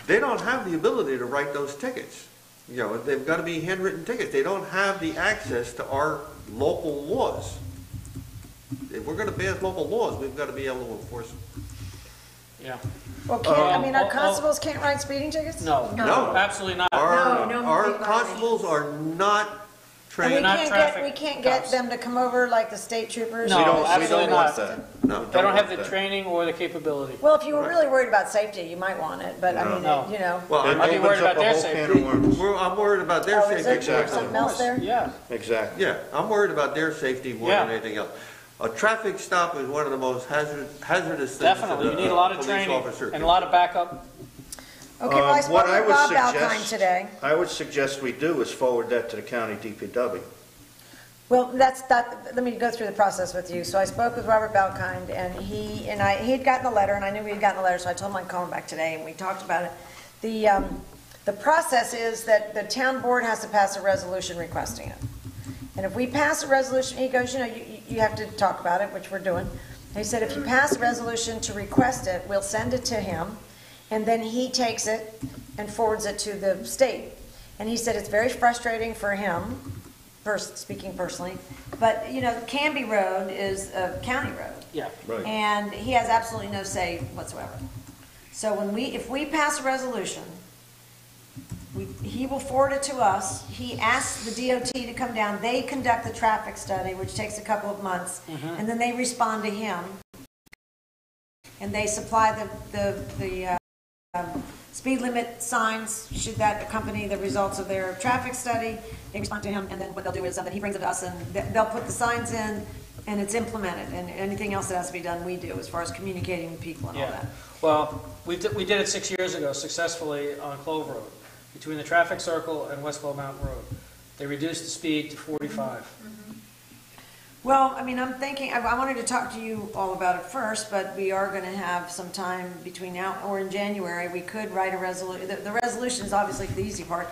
Speaker 7: they don't have the ability to write those tickets. They've got to be handwritten tickets. They don't have the access to our local laws. If we're going to pass local laws, we've got to be able to enforce them.
Speaker 5: Yeah.
Speaker 1: Well, our constables can't write speeding tickets?
Speaker 5: No.
Speaker 7: No.
Speaker 5: Absolutely not.
Speaker 7: Our
Speaker 6: No
Speaker 7: our
Speaker 6: moving
Speaker 7: constables are not
Speaker 1: And we
Speaker 5: They're not
Speaker 1: can't
Speaker 5: traffic
Speaker 1: we can't get
Speaker 5: cops.
Speaker 1: them to come over like the state troopers?
Speaker 5: No,
Speaker 2: We don't
Speaker 5: absolutely
Speaker 2: want
Speaker 5: not.
Speaker 2: that.
Speaker 7: No.
Speaker 5: They don't have
Speaker 2: want
Speaker 5: the
Speaker 2: that.
Speaker 5: training or the capability.
Speaker 1: Well, if you were really worried about safety, you might want it, but I
Speaker 2: No.
Speaker 1: mean,
Speaker 5: No.
Speaker 1: you know.
Speaker 7: Well,
Speaker 2: It
Speaker 5: I'd be worried
Speaker 2: opens up
Speaker 5: about
Speaker 2: a
Speaker 5: their
Speaker 2: whole
Speaker 5: safety.
Speaker 2: can of worms.
Speaker 7: I'm worried about their
Speaker 1: Oh, is
Speaker 7: safety.
Speaker 1: there something else there?
Speaker 5: Yeah.
Speaker 2: Exactly.
Speaker 7: Yeah, I'm worried about their safety more than
Speaker 5: Yeah.
Speaker 7: anything else. A traffic stop is one of the most hazardous things.
Speaker 5: Definitely, you need a lot of training and a lot of backup.
Speaker 1: Okay, well, I spoke
Speaker 2: What I
Speaker 1: with
Speaker 2: would
Speaker 1: Bob Alkine
Speaker 2: suggest-
Speaker 1: today.
Speaker 2: I would suggest we do is forward that to the county DPW.
Speaker 1: Well, let me go through the process with you. So I spoke with Robert Balkind, and he had gotten the letter, and I knew he had gotten the letter, so I told him I'd call him back today, and we talked about it. The process is that the town board has to pass a resolution requesting it. And if we pass a resolution, he goes, you have to talk about it, which we're doing. He said, if you pass a resolution to request it, we'll send it to him, and then he takes it and forwards it to the state. And he said it's very frustrating for him, speaking personally, but, Canby Road is a county road.
Speaker 5: Yeah.
Speaker 2: Right.
Speaker 1: And he has absolutely no say whatsoever. So if we pass a resolution, he will forward it to us. He asks the DOT to come down. They conduct the traffic study, which takes a couple of months, and then they respond to him. And they supply the speed limit signs, should that accompany the results of their traffic study. They respond to him, and then what they'll do is that he brings it to us, and they'll put the signs in, and it's implemented. And anything else that has to be done, we do, as far as communicating with people and all
Speaker 5: Yeah.
Speaker 1: that.
Speaker 5: Well, we did it 6 years ago successfully on Clove Road, between the traffic circle and West Clove Mountain Road. They reduced the speed to 45.
Speaker 1: Well, I mean, I'm thinking, I wanted to talk to you all about it first, but we are going to have some time between now or in January. We could write a resolution. The resolution is obviously the easy part,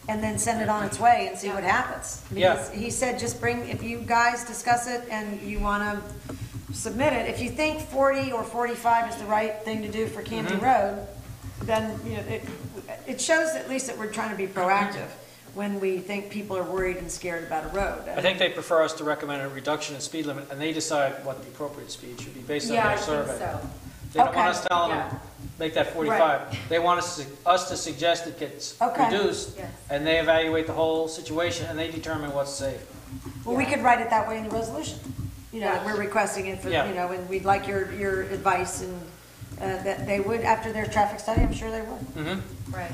Speaker 1: and then send it on its way and see what happens.
Speaker 5: Yeah.
Speaker 1: Because he said, just if you guys discuss it and you want to submit it, if you think 40 or 45 is the right thing to do for Canby Road, then, it shows at least that we're trying to be proactive when we think people are worried and scared about a road.
Speaker 5: I think they prefer us to recommend a reduction in speed limit, and they decide what the appropriate speed should be based on
Speaker 6: Yeah, I
Speaker 5: their
Speaker 6: think
Speaker 5: survey.
Speaker 6: so.
Speaker 5: They don't
Speaker 1: Okay.
Speaker 5: want us telling
Speaker 6: Yeah.
Speaker 5: them, make that 45. They want us to suggest it gets
Speaker 1: Okay.
Speaker 5: reduced,
Speaker 6: Yes.
Speaker 5: and they evaluate the whole situation, and they determine what's safe.
Speaker 1: Well, we could write it that way in the resolution, that we're requesting it for,
Speaker 5: Yeah.
Speaker 1: and we'd like your advice, and that they would, after their traffic study, I'm sure they would.
Speaker 6: Right.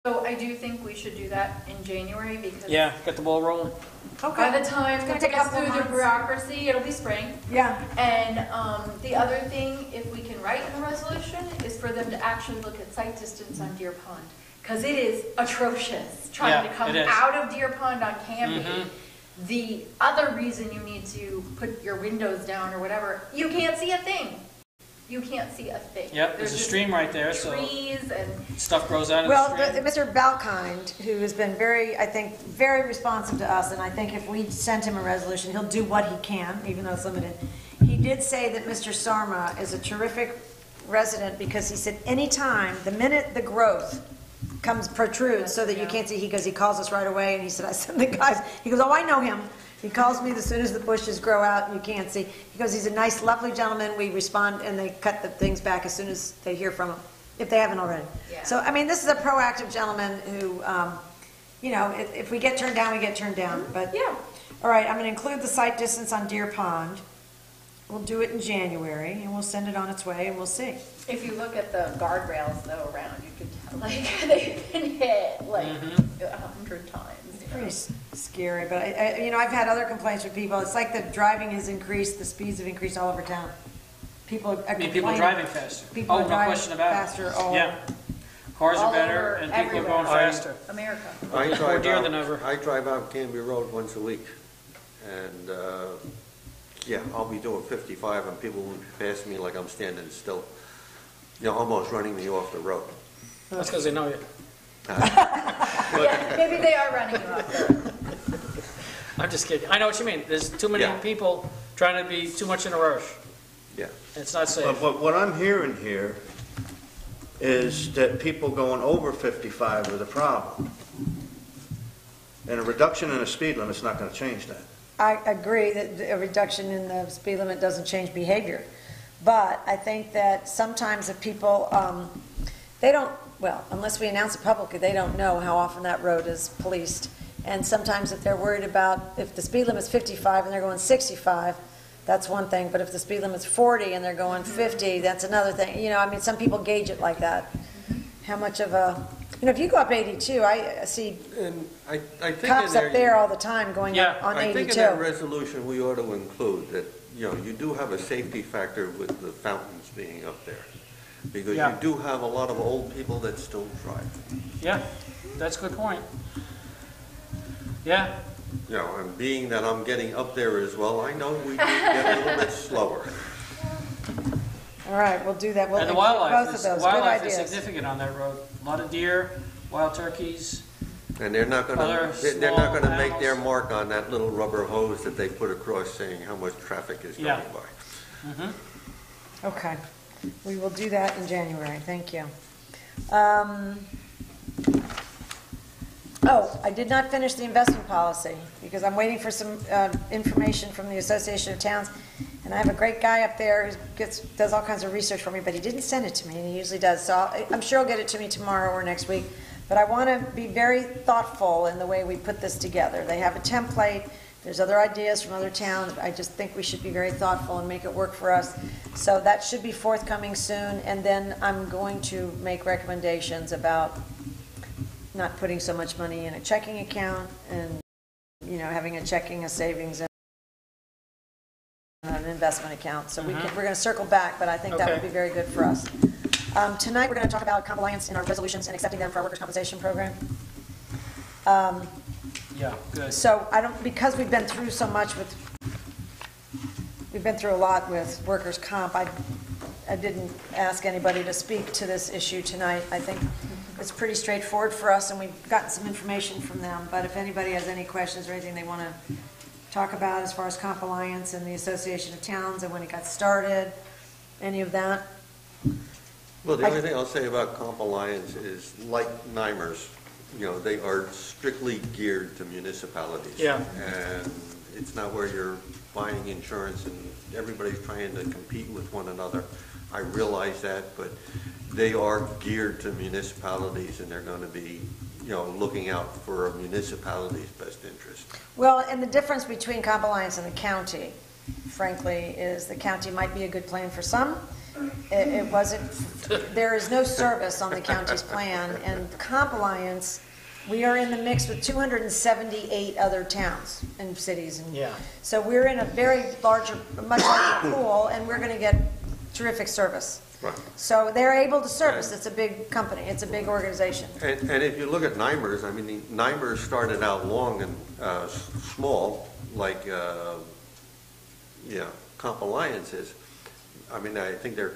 Speaker 6: So I do think we should do that in January because
Speaker 5: Yeah, get the ball rolling.
Speaker 6: by the time
Speaker 1: It's gonna
Speaker 6: we
Speaker 1: take a
Speaker 6: get
Speaker 1: couple of
Speaker 6: through the
Speaker 1: months.
Speaker 6: bureaucracy, it'll be spring.
Speaker 1: Yeah,
Speaker 6: And the other thing, if we can write in the resolution, is for them to actually look at sight distance on Deer Pond. Because it is atrocious trying
Speaker 5: Yeah,
Speaker 6: to come
Speaker 5: it is.
Speaker 6: out of Deer Pond on Canby. The other reason you need to put your windows down or whatever, you can't see a thing. You can't see a thing.
Speaker 5: Yep, there's a
Speaker 6: just
Speaker 5: stream right there, so
Speaker 6: trees and,
Speaker 5: stuff grows out of
Speaker 1: well,
Speaker 5: the stream.
Speaker 1: Mr. Balkind, who has been very responsive to us, and I think if we sent him a resolution, he'll do what he can, even though it's limited. He did say that Mr. Sarma is a terrific resident, because he said anytime, the minute the growth protrudes so that you can't see, he calls us right away, and he said, I send the guys, he goes, oh, I know him. He calls me as soon as the bushes grow out and you can't see. He goes, he's a nice, lovely gentleman. We respond, and they cut the things back as soon as they hear from him, if they haven't already.
Speaker 6: Yeah.
Speaker 1: So, I mean, this is a proactive gentleman who, if we get turned down, we get turned down. But
Speaker 6: yeah.
Speaker 1: all right, I'm going to include the sight distance on Deer Pond. We'll do it in January, and we'll send it on its way, and we'll see.
Speaker 6: If you look at the guardrails though around, you could tell, they've been hit 100 times.
Speaker 1: Pretty scary, but I've had other complaints with people. It's like the driving has increased, the speeds have increased all over town. People are
Speaker 5: I mean, people
Speaker 1: complaining.
Speaker 5: driving faster.
Speaker 1: People
Speaker 5: Oh,
Speaker 1: are
Speaker 5: no
Speaker 1: driving
Speaker 5: question about it.
Speaker 1: faster all
Speaker 5: Yeah. Cars
Speaker 6: All
Speaker 5: are better,
Speaker 6: over,
Speaker 5: and people are
Speaker 6: everywhere.
Speaker 5: going faster.
Speaker 6: America.
Speaker 7: I
Speaker 5: More
Speaker 7: drive
Speaker 5: deer
Speaker 7: out,
Speaker 5: than ever.
Speaker 7: I drive out Canby Road once a week, and, I'll be doing 55, and people will pass me like I'm standing still, almost running me off the road.
Speaker 5: That's because they know you.
Speaker 6: Yeah, maybe they are running you off there.
Speaker 5: I'm just kidding. I know what you mean. There's too many
Speaker 7: Yeah.
Speaker 5: people trying to be too much in a rush.
Speaker 7: Yeah.
Speaker 5: It's not safe.
Speaker 2: But what I'm hearing here is that people going over 55 are the problem. And a reduction in the speed limit's not going to change that.
Speaker 1: I agree that a reduction in the speed limit doesn't change behavior. But I think that sometimes if people, they don't, well, unless we announce it publicly, they don't know how often that road is policed. And sometimes if they're worried about, if the speed limit's 55 and they're going 65, that's one thing, but if the speed limit's 40 and they're going 50, that's another thing. You know, I mean, some people gauge it like that. How much of a, you know, if you go up 82, I see
Speaker 7: And I think
Speaker 1: cops up there all the time going
Speaker 5: Yeah.
Speaker 1: up on
Speaker 7: I
Speaker 1: 82.
Speaker 7: think in that resolution, we ought to include that, you know, you do have a safety factor with the fountains being up there. Because
Speaker 5: Yeah.
Speaker 7: you do have a lot of old people that still drive.
Speaker 5: Yeah, that's a good point. Yeah,
Speaker 7: You know, and being that I'm getting up there as well, I know we do get a little bit slower.
Speaker 1: All right, we'll do that. We'll
Speaker 5: and the
Speaker 1: include
Speaker 5: wildlife
Speaker 1: both
Speaker 5: is,
Speaker 1: of those. Good
Speaker 5: wildlife is
Speaker 1: ideas.
Speaker 5: significant on that road. A lot of deer, wild turkeys.
Speaker 7: And they're not
Speaker 5: Other
Speaker 7: gonna, they're not
Speaker 5: small
Speaker 7: gonna make their
Speaker 5: animals.
Speaker 7: mark on that little rubber hose that they put across saying how much traffic is
Speaker 5: Yeah.
Speaker 7: going by.
Speaker 5: Mm-hmm.
Speaker 1: Okay, we will do that in January, thank you. Oh, I did not finish the investment policy, because I'm waiting for some information from the Association of Towns, and I have a great guy up there who does all kinds of research for me, but he didn't send it to me, and he usually does, so I'm sure he'll get it to me tomorrow or next week. But I want to be very thoughtful in the way we put this together. They have a template, there's other ideas from other towns, I just think we should be very thoughtful and make it work for us. So that should be forthcoming soon, and then I'm going to make recommendations about not putting so much money in a checking account and, you know, having a checking, a savings, and an investment account. So we're going to circle back, but I think that would be very good for us. Tonight, we're going to talk about compliance in our resolutions and accepting them for our workers' compensation program.
Speaker 5: Yeah, good.
Speaker 1: So because we've been through so much we've been through a lot with workers' comp, I didn't ask anybody to speak to this issue tonight. I think it's pretty straightforward for us, and we've gotten some information from them. But if anybody has any questions or anything they want to talk about as far as compliance and the Association of Towns and when it got started, any of that?
Speaker 7: Well, the only thing I'll say about compliance is, like NYMERS, you know, they are strictly geared to municipalities.
Speaker 5: Yeah.
Speaker 7: And it's not where you're buying insurance and everybody's trying to compete with one another. I realize that, but they are geared to municipalities, and they're going to be, you know, looking out for a municipality's best interest.
Speaker 1: Well, and the difference between compliance and the county, frankly, is the county might be a good plan for some. It wasn't, there is no service on the county's plan, and compliance, we are in the mix with 278 other towns and cities. And
Speaker 5: Yeah.
Speaker 1: so we're in a very larger, much larger pool, and we're going to get terrific service.
Speaker 7: Right.
Speaker 1: So they're able to service. It's a big company. It's a big organization.
Speaker 7: And if you look at NYMERS, I mean, NYMERS started out long and small, like, compliance is. I mean, I think they're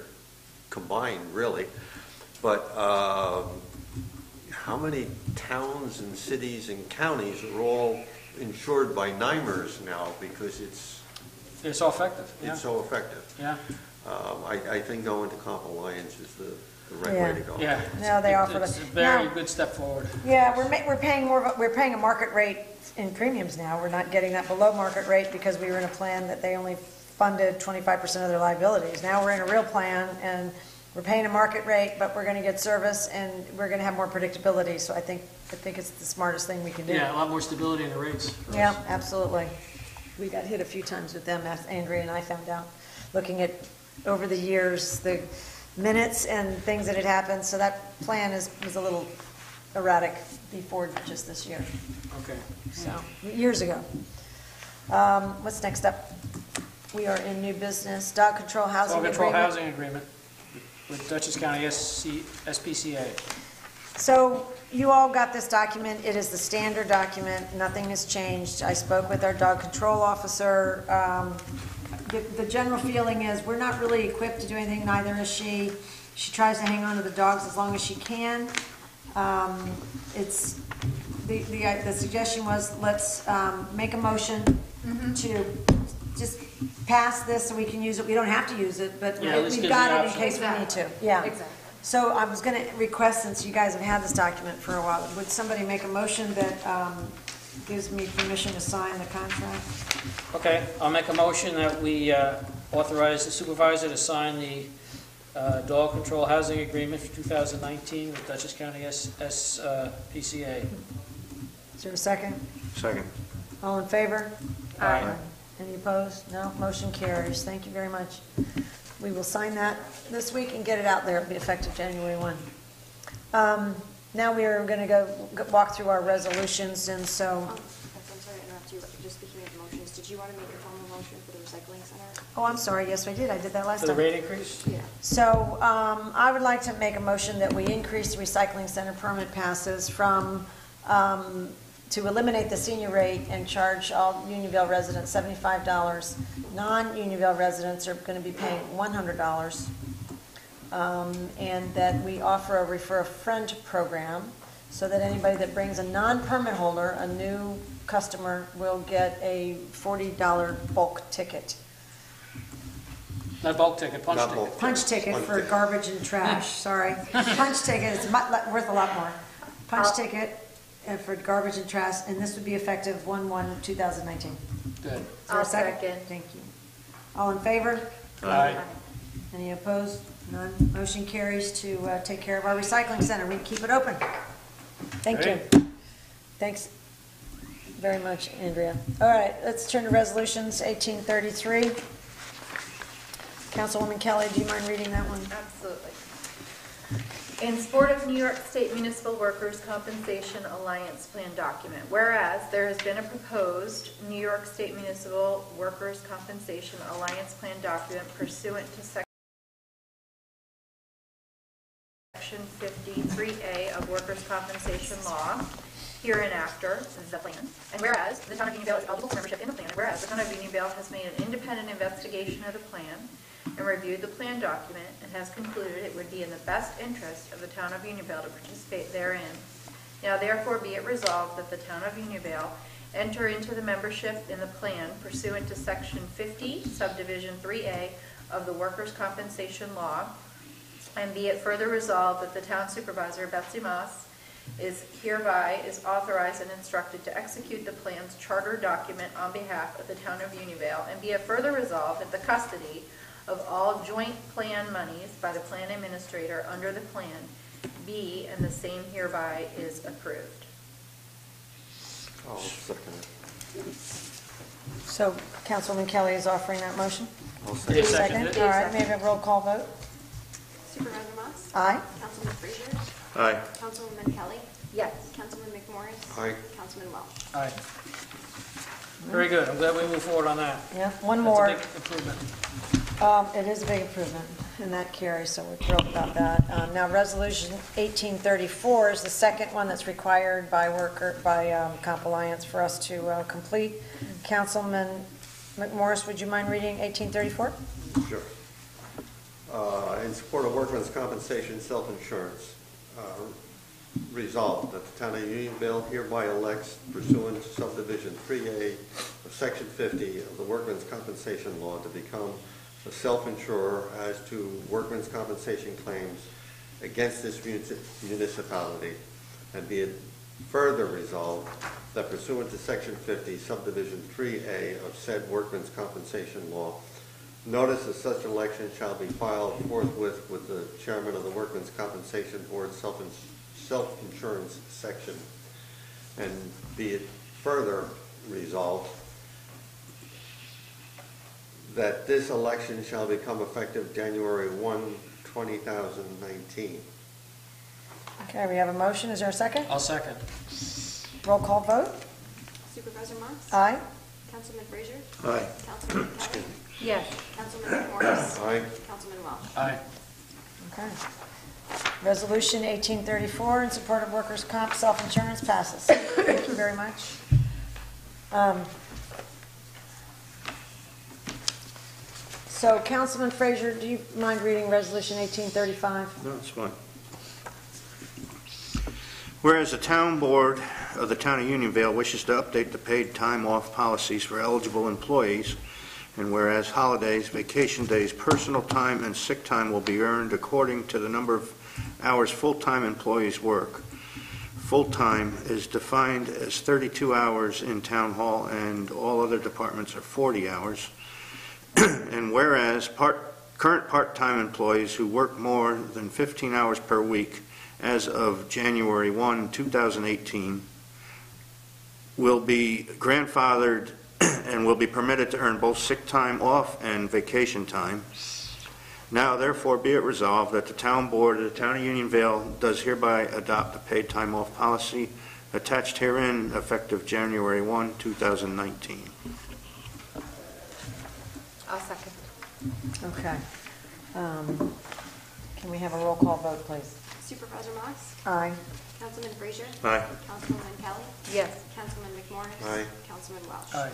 Speaker 7: combined, really. But how many towns and cities and counties are all insured by NYMERS now because it's
Speaker 5: so effective. Yeah.
Speaker 7: it's so effective?
Speaker 5: Yeah.
Speaker 7: I think going to compliance is the right
Speaker 1: Yeah.
Speaker 7: way to go.
Speaker 5: Yeah.
Speaker 1: No, they offer
Speaker 5: It's
Speaker 1: it.
Speaker 5: a very
Speaker 1: Now-
Speaker 5: good step forward.
Speaker 1: Yeah, we're paying we're paying a market rate in premiums now. We're not getting that below market rate because we were in a plan that they only funded 25% of their liabilities. Now we're in a real plan, and we're paying a market rate, but we're going to get service, and we're going to have more predictability. So I think it's the smartest thing we can do.
Speaker 5: Yeah, a lot more stability in the rates. for us.
Speaker 1: Yeah, absolutely. We got hit a few times with them, as Andrea and I found out, looking at over the years, the minutes and things that had happened. So that plan was a little erratic before just this year,
Speaker 5: Okay.
Speaker 1: so years ago. What's next up? We are in new business, dog control housing
Speaker 5: Dog
Speaker 1: agreement.
Speaker 5: control housing agreement with Dutchess County SPCA.
Speaker 1: So you all got this document. It is the standard document. Nothing has changed. I spoke with our dog control officer. The general feeling is we're not really equipped to do anything, neither is she. She tries to hang on to the dogs as long as she can. It's, the suggestion was, let's make a motion to just pass this so we can use it. We don't have to use it, but
Speaker 5: Yeah, at least
Speaker 1: we've
Speaker 5: gives
Speaker 1: got
Speaker 5: the
Speaker 1: it in
Speaker 5: option.
Speaker 1: case we need to. Yeah.
Speaker 6: Exactly.
Speaker 1: So I was going to request, since you guys have had this document for a while, would somebody make a motion that gives me permission to sign the contract?
Speaker 5: Okay, I'll make a motion that we authorize the supervisor to sign the dog control housing agreement for 2019 with Dutchess County SPCA.
Speaker 1: Is there a second?
Speaker 2: Second.
Speaker 1: All in favor?
Speaker 5: Aye.
Speaker 1: Any opposed? No, motion carries. Thank you very much. We will sign that this week and get it out there. It'll be effective January 1. Now we are going to go walk through our resolutions, and so,
Speaker 4: I'm sorry to interrupt you, just speaking of motions, did you want to make a formal motion for the recycling center?
Speaker 1: oh, I'm sorry, yes, I did. I did that last
Speaker 5: For the
Speaker 1: time.
Speaker 5: rate increase?
Speaker 4: Yeah.
Speaker 1: So I would like to make a motion that we increase the recycling center permit passes from, to eliminate the senior rate and charge all Unionville residents $75. Non-Unionville residents are going to be paying $100. And that we offer a refer a friend program so that anybody that brings a non-permit holder, a new customer, will get a $40 bulk ticket.
Speaker 5: Not bulk ticket, punch
Speaker 7: Not
Speaker 5: ticket.
Speaker 7: bulk.
Speaker 1: Punch ticket
Speaker 7: Punch
Speaker 1: for
Speaker 7: ticket.
Speaker 1: garbage and trash, sorry. Punch ticket is worth a lot more. Punch ticket for garbage and trash, and this would be effective 1/1/2019.
Speaker 5: Good.
Speaker 1: Is there a
Speaker 6: I'll second.
Speaker 1: Thank you. All in favor?
Speaker 5: Aye.
Speaker 1: Any opposed? None. Motion carries to take care of our recycling center. We keep it open. Thank you. Thanks very much, Andrea. All right, let's turn to resolutions 1833. Councilwoman Kelly, do you mind reading that one?
Speaker 6: Absolutely. In support of New York State Municipal Workers' Compensation Alliance Plan document, whereas there has been a proposed New York State Municipal Workers' Compensation Alliance Plan document pursuant to Section 53A of Workers' Compensation Law, hereinafter, this is the plan, and whereas the town of Unionville is eligible for membership in the plan, and whereas the town of Unionville has made an independent investigation of the plan and reviewed the plan document and has concluded it would be in the best interest of the town of Unionville to participate therein. Now therefore be it resolved that the town of Unionville enter into the membership in the plan pursuant to Section 50, Subdivision 3A of the Workers' Compensation Law, and be it further resolved that the town supervisor, Betsy Moss, is authorized and instructed to execute the plan's charter document on behalf of the town of Unionville, and be it further resolved that the custody of all joint plan monies by the plan administrator under the plan be, and the same hereby is approved.
Speaker 7: I'll second it.
Speaker 1: So Councilwoman Kelly is offering that motion?
Speaker 7: I'll
Speaker 5: Dave
Speaker 7: second it.
Speaker 5: seconded it.
Speaker 1: All right, may I have a roll call vote?
Speaker 4: Supervisor Moss?
Speaker 1: Aye.
Speaker 4: Councilman Frazier?
Speaker 2: Aye.
Speaker 4: Councilwoman Kelly?
Speaker 6: Yes.
Speaker 4: Councilman McMorris?
Speaker 7: Aye.
Speaker 4: Councilman Welch?
Speaker 5: Aye. Very good. I'm glad we moved forward on that.
Speaker 1: Yeah, one
Speaker 5: That's
Speaker 1: more.
Speaker 5: a big improvement.
Speaker 1: It is a big improvement, and that carries, so we're thrilled about that. Now, Resolution 1834 is the second one that's required by Comp Alliance for us to complete. Councilman McMorris, would you mind reading 1834?
Speaker 7: Sure. In support of workmen's compensation self-insurance, resolved that the town of Unionville hereby elects pursuant to subdivision 3A of section 50 of the workmen's compensation law to become a self-insurer as to workmen's compensation claims against this municipality, and be it further resolved that pursuant to section 50 subdivision 3A of said workmen's compensation law, notice of such election shall be filed forthwith with the chairman of the Workmen's Compensation Board self-insurance section, and be it further resolved that this election shall become effective January 1, 2019.
Speaker 1: Okay, we have a motion. Is there a second?
Speaker 5: I'll second.
Speaker 1: Roll call vote?
Speaker 4: Supervisor Moss?
Speaker 1: Aye.
Speaker 4: Councilman Frazier?
Speaker 2: Aye.
Speaker 4: Councilman Kelly?
Speaker 6: Yes.
Speaker 4: Councilman McMorris?
Speaker 7: Aye.
Speaker 4: Councilman Welch?
Speaker 5: Aye.
Speaker 1: Okay. Resolution 1834 in support of workers' comp self-insurance passes. Thank you very much. So Councilman Frazier, do you mind reading Resolution 1835?
Speaker 2: No, it's fine. Whereas the town board of the town of Unionville wishes to update the paid time off policies for eligible employees, and whereas holidays, vacation days, personal time, and sick time will be earned according to the number of hours full-time employees work. Full-time is defined as 32 hours in town hall, and all other departments are 40 hours. And whereas current part-time employees who work more than 15 hours per week as of January 1, 2018, will be grandfathered and will be permitted to earn both sick time off and vacation time. Now therefore be it resolved that the town board of the town of Unionville does hereby adopt the paid time off policy attached herein effective January 1, 2019.
Speaker 6: I'll second.
Speaker 1: Okay. Can we have a roll call vote, please?
Speaker 4: Supervisor Moss?
Speaker 1: Aye.
Speaker 4: Councilman Frazier?
Speaker 2: Aye.
Speaker 4: Councilwoman Kelly?
Speaker 6: Yes.
Speaker 4: Councilman McMorris?
Speaker 7: Aye.
Speaker 4: Councilman Welch?
Speaker 5: Aye.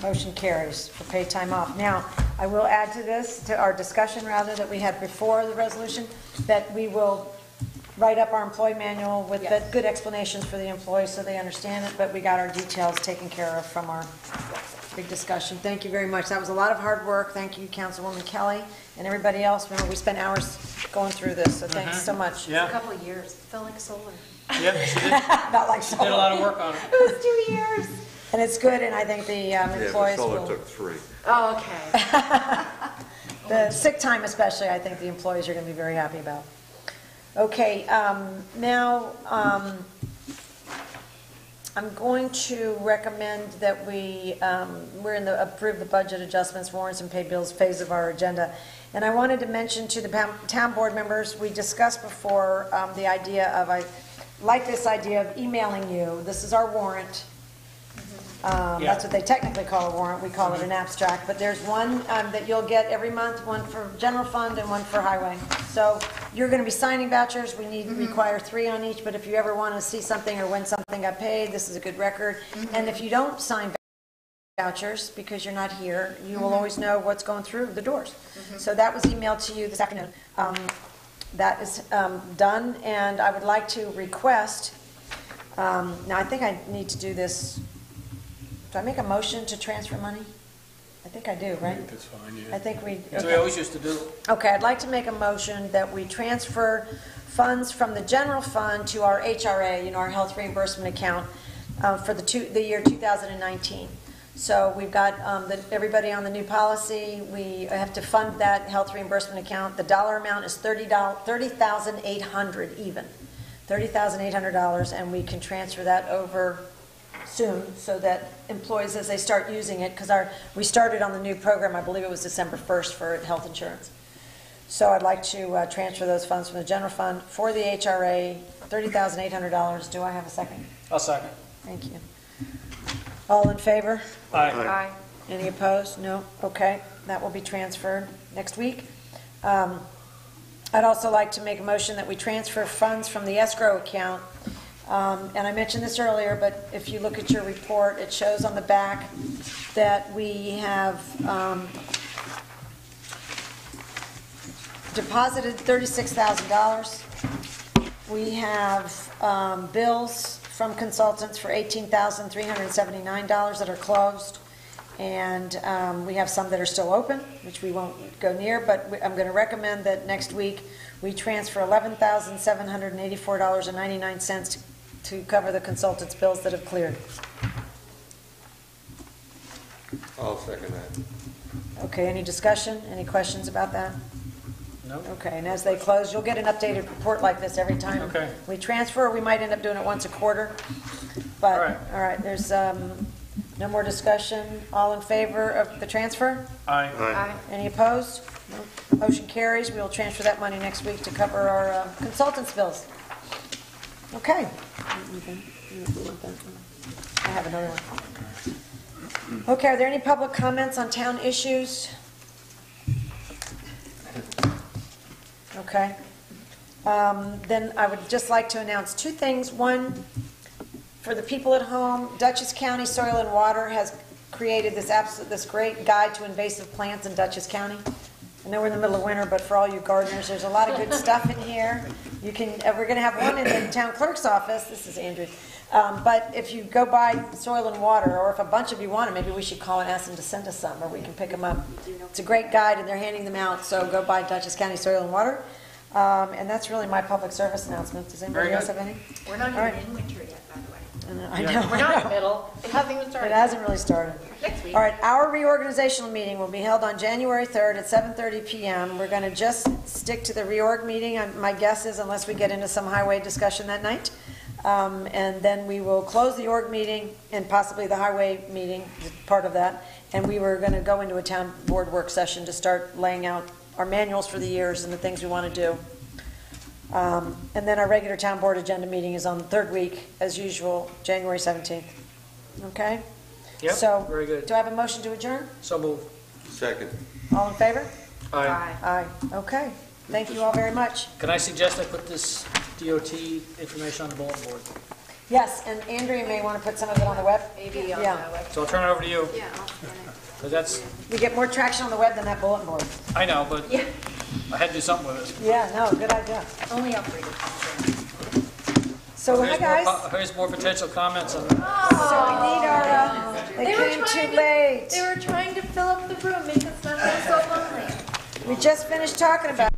Speaker 1: Motion carries for paid time off. Now, I will add to this, to our discussion rather, that we had before the resolution, that we will write up our employee manual with the good explanations for the employees so they understand it, but we got our details taken care of from our big discussion. Thank you very much. That was a lot of hard work. Thank you, Councilwoman Kelly, and everybody else. Remember, we spent hours going through this, so thanks so much.
Speaker 6: A
Speaker 5: Yeah,
Speaker 6: couple of years. It felt like solar.
Speaker 5: yeah, she did,
Speaker 1: Not like
Speaker 5: she did a lot of work on it.
Speaker 6: It was 2 years.
Speaker 1: And it's good, and I think the
Speaker 7: Yeah, but
Speaker 1: employees
Speaker 7: solar
Speaker 1: will,
Speaker 7: took 3.
Speaker 6: Oh, okay.
Speaker 1: the sick time especially, I think the employees are going to be very happy about. Okay, now, I'm going to recommend that we're in the approve the budget adjustments, warrants, and pay bills phase of our agenda. And I wanted to mention to the town board members, we discussed before the idea of, I like this idea of emailing you. This is our warrant. That's what they technically call a warrant. We call it an abstract. But there's one that you'll get every month, one for general fund and one for highway. So you're going to be signing vouchers. We require 3 on each. But if you ever want to see something or when something got paid, this is a good record. And if you don't sign vouchers because you're not here, you will always know what's going through the doors. So that was emailed to you this afternoon. That is done. And I would like to request, now I think I need to do this. Do I make a motion to transfer money? I think I do, right?
Speaker 3: That's fine, yeah.
Speaker 1: I think we.
Speaker 5: That's what we always used to do.
Speaker 1: Okay, I'd like to make a motion that we transfer funds from the general fund to our HRA, our health reimbursement account, for the year 2019. So we've got everybody on the new policy. We have to fund that health reimbursement account. The dollar amount is $30,800 even, $30,800, and we can transfer that over soon so that employees, as they start using it, because we started on the new program, I believe it was December 1st for health insurance. So I'd like to transfer those funds from the general fund for the HRA, $30,800. Do I have a second?
Speaker 5: I'll second.
Speaker 1: Thank you. All in favor?
Speaker 5: Aye.
Speaker 6: Aye.
Speaker 1: Any opposed? No? Okay, that will be transferred next week. I'd also like to make a motion that we transfer funds from the escrow account. And I mentioned this earlier, but if you look at your report, it shows on the back that we have deposited $36,000. We have bills from consultants for $18,379 that are closed. And we have some that are still open, which we won't go near, but I'm going to recommend that next week we transfer $11,784.99 to cover the consultants' bills that have cleared.
Speaker 7: I'll second that.
Speaker 1: Okay, any discussion? Any questions about that?
Speaker 5: No?
Speaker 1: Okay, and as they close, you'll get an updated report like this every time
Speaker 5: Okay.
Speaker 1: we transfer. We might end up doing it once a quarter. But, all right, there's no more discussion. All in favor of the transfer?
Speaker 5: Aye.
Speaker 6: Aye.
Speaker 1: Any opposed? No. Motion carries. We will transfer that money next week to cover our consultants' bills. Okay. I have another one. Okay, are there any public comments on town issues? Okay. Then I would just like to announce 2 things. One, for the people at home, Dutchess County Soil and Water has created this great guide to invasive plants in Dutchess County. I know we're in the middle of winter, but for all you gardeners, there's a lot of good stuff in here. You can. We're going to have one in the town clerk's office. This is Andrew. But if you go by Soil and Water, or if a bunch of you want it, maybe we should call and ask them to send us some, or we can pick them up. It's a great guide, and they're handing them out. So go by Dutchess County Soil and Water. And that's really my public service announcement. Does anybody else have any?
Speaker 6: We're not
Speaker 1: All right.
Speaker 6: even in winter yet, by the way.
Speaker 1: I know.
Speaker 6: We're not in the middle. It hasn't even started.
Speaker 1: It hasn't really started.
Speaker 6: Next week.
Speaker 1: All right, our reorganizational meeting will be held on January 3rd at 7:30 p.m. We're going to just stick to the reorg meeting. My guess is, unless we get into some highway discussion that night. And then we will close the org meeting and possibly the highway meeting, part of that. And we were going to go into a town board work session to start laying out our manuals for the years and the things we want to do. And then our regular town board agenda meeting is on the third week, as usual, January 17th. Okay?
Speaker 5: Yep,
Speaker 1: So,
Speaker 5: very good.
Speaker 1: do I have a motion to adjourn?
Speaker 5: So move.
Speaker 7: Second.
Speaker 1: All in favor?
Speaker 5: Aye.
Speaker 1: Aye. Okay. Thank you all very much.
Speaker 5: Can I suggest I put this DOT information on the bulletin board?
Speaker 1: Yes, and Andrea may want to put some of it on the web.
Speaker 6: Maybe on
Speaker 1: Yeah.
Speaker 6: the website.
Speaker 5: So I'll turn it over to you,
Speaker 4: Yeah, I'll scan it.
Speaker 5: because that's,
Speaker 1: We get more traction on the web than that bulletin board.
Speaker 5: I know, but
Speaker 6: Yeah,
Speaker 5: I had to do something with it.
Speaker 1: Yeah, no, good idea.
Speaker 6: only upgraded content.
Speaker 1: So, hi guys.
Speaker 5: Here's more potential comments on
Speaker 1: So we need our, they
Speaker 6: They were
Speaker 1: came
Speaker 6: trying
Speaker 1: too
Speaker 6: to-
Speaker 1: late.
Speaker 6: They were trying to fill up the room, make us not feel so lonely.
Speaker 1: We just finished talking about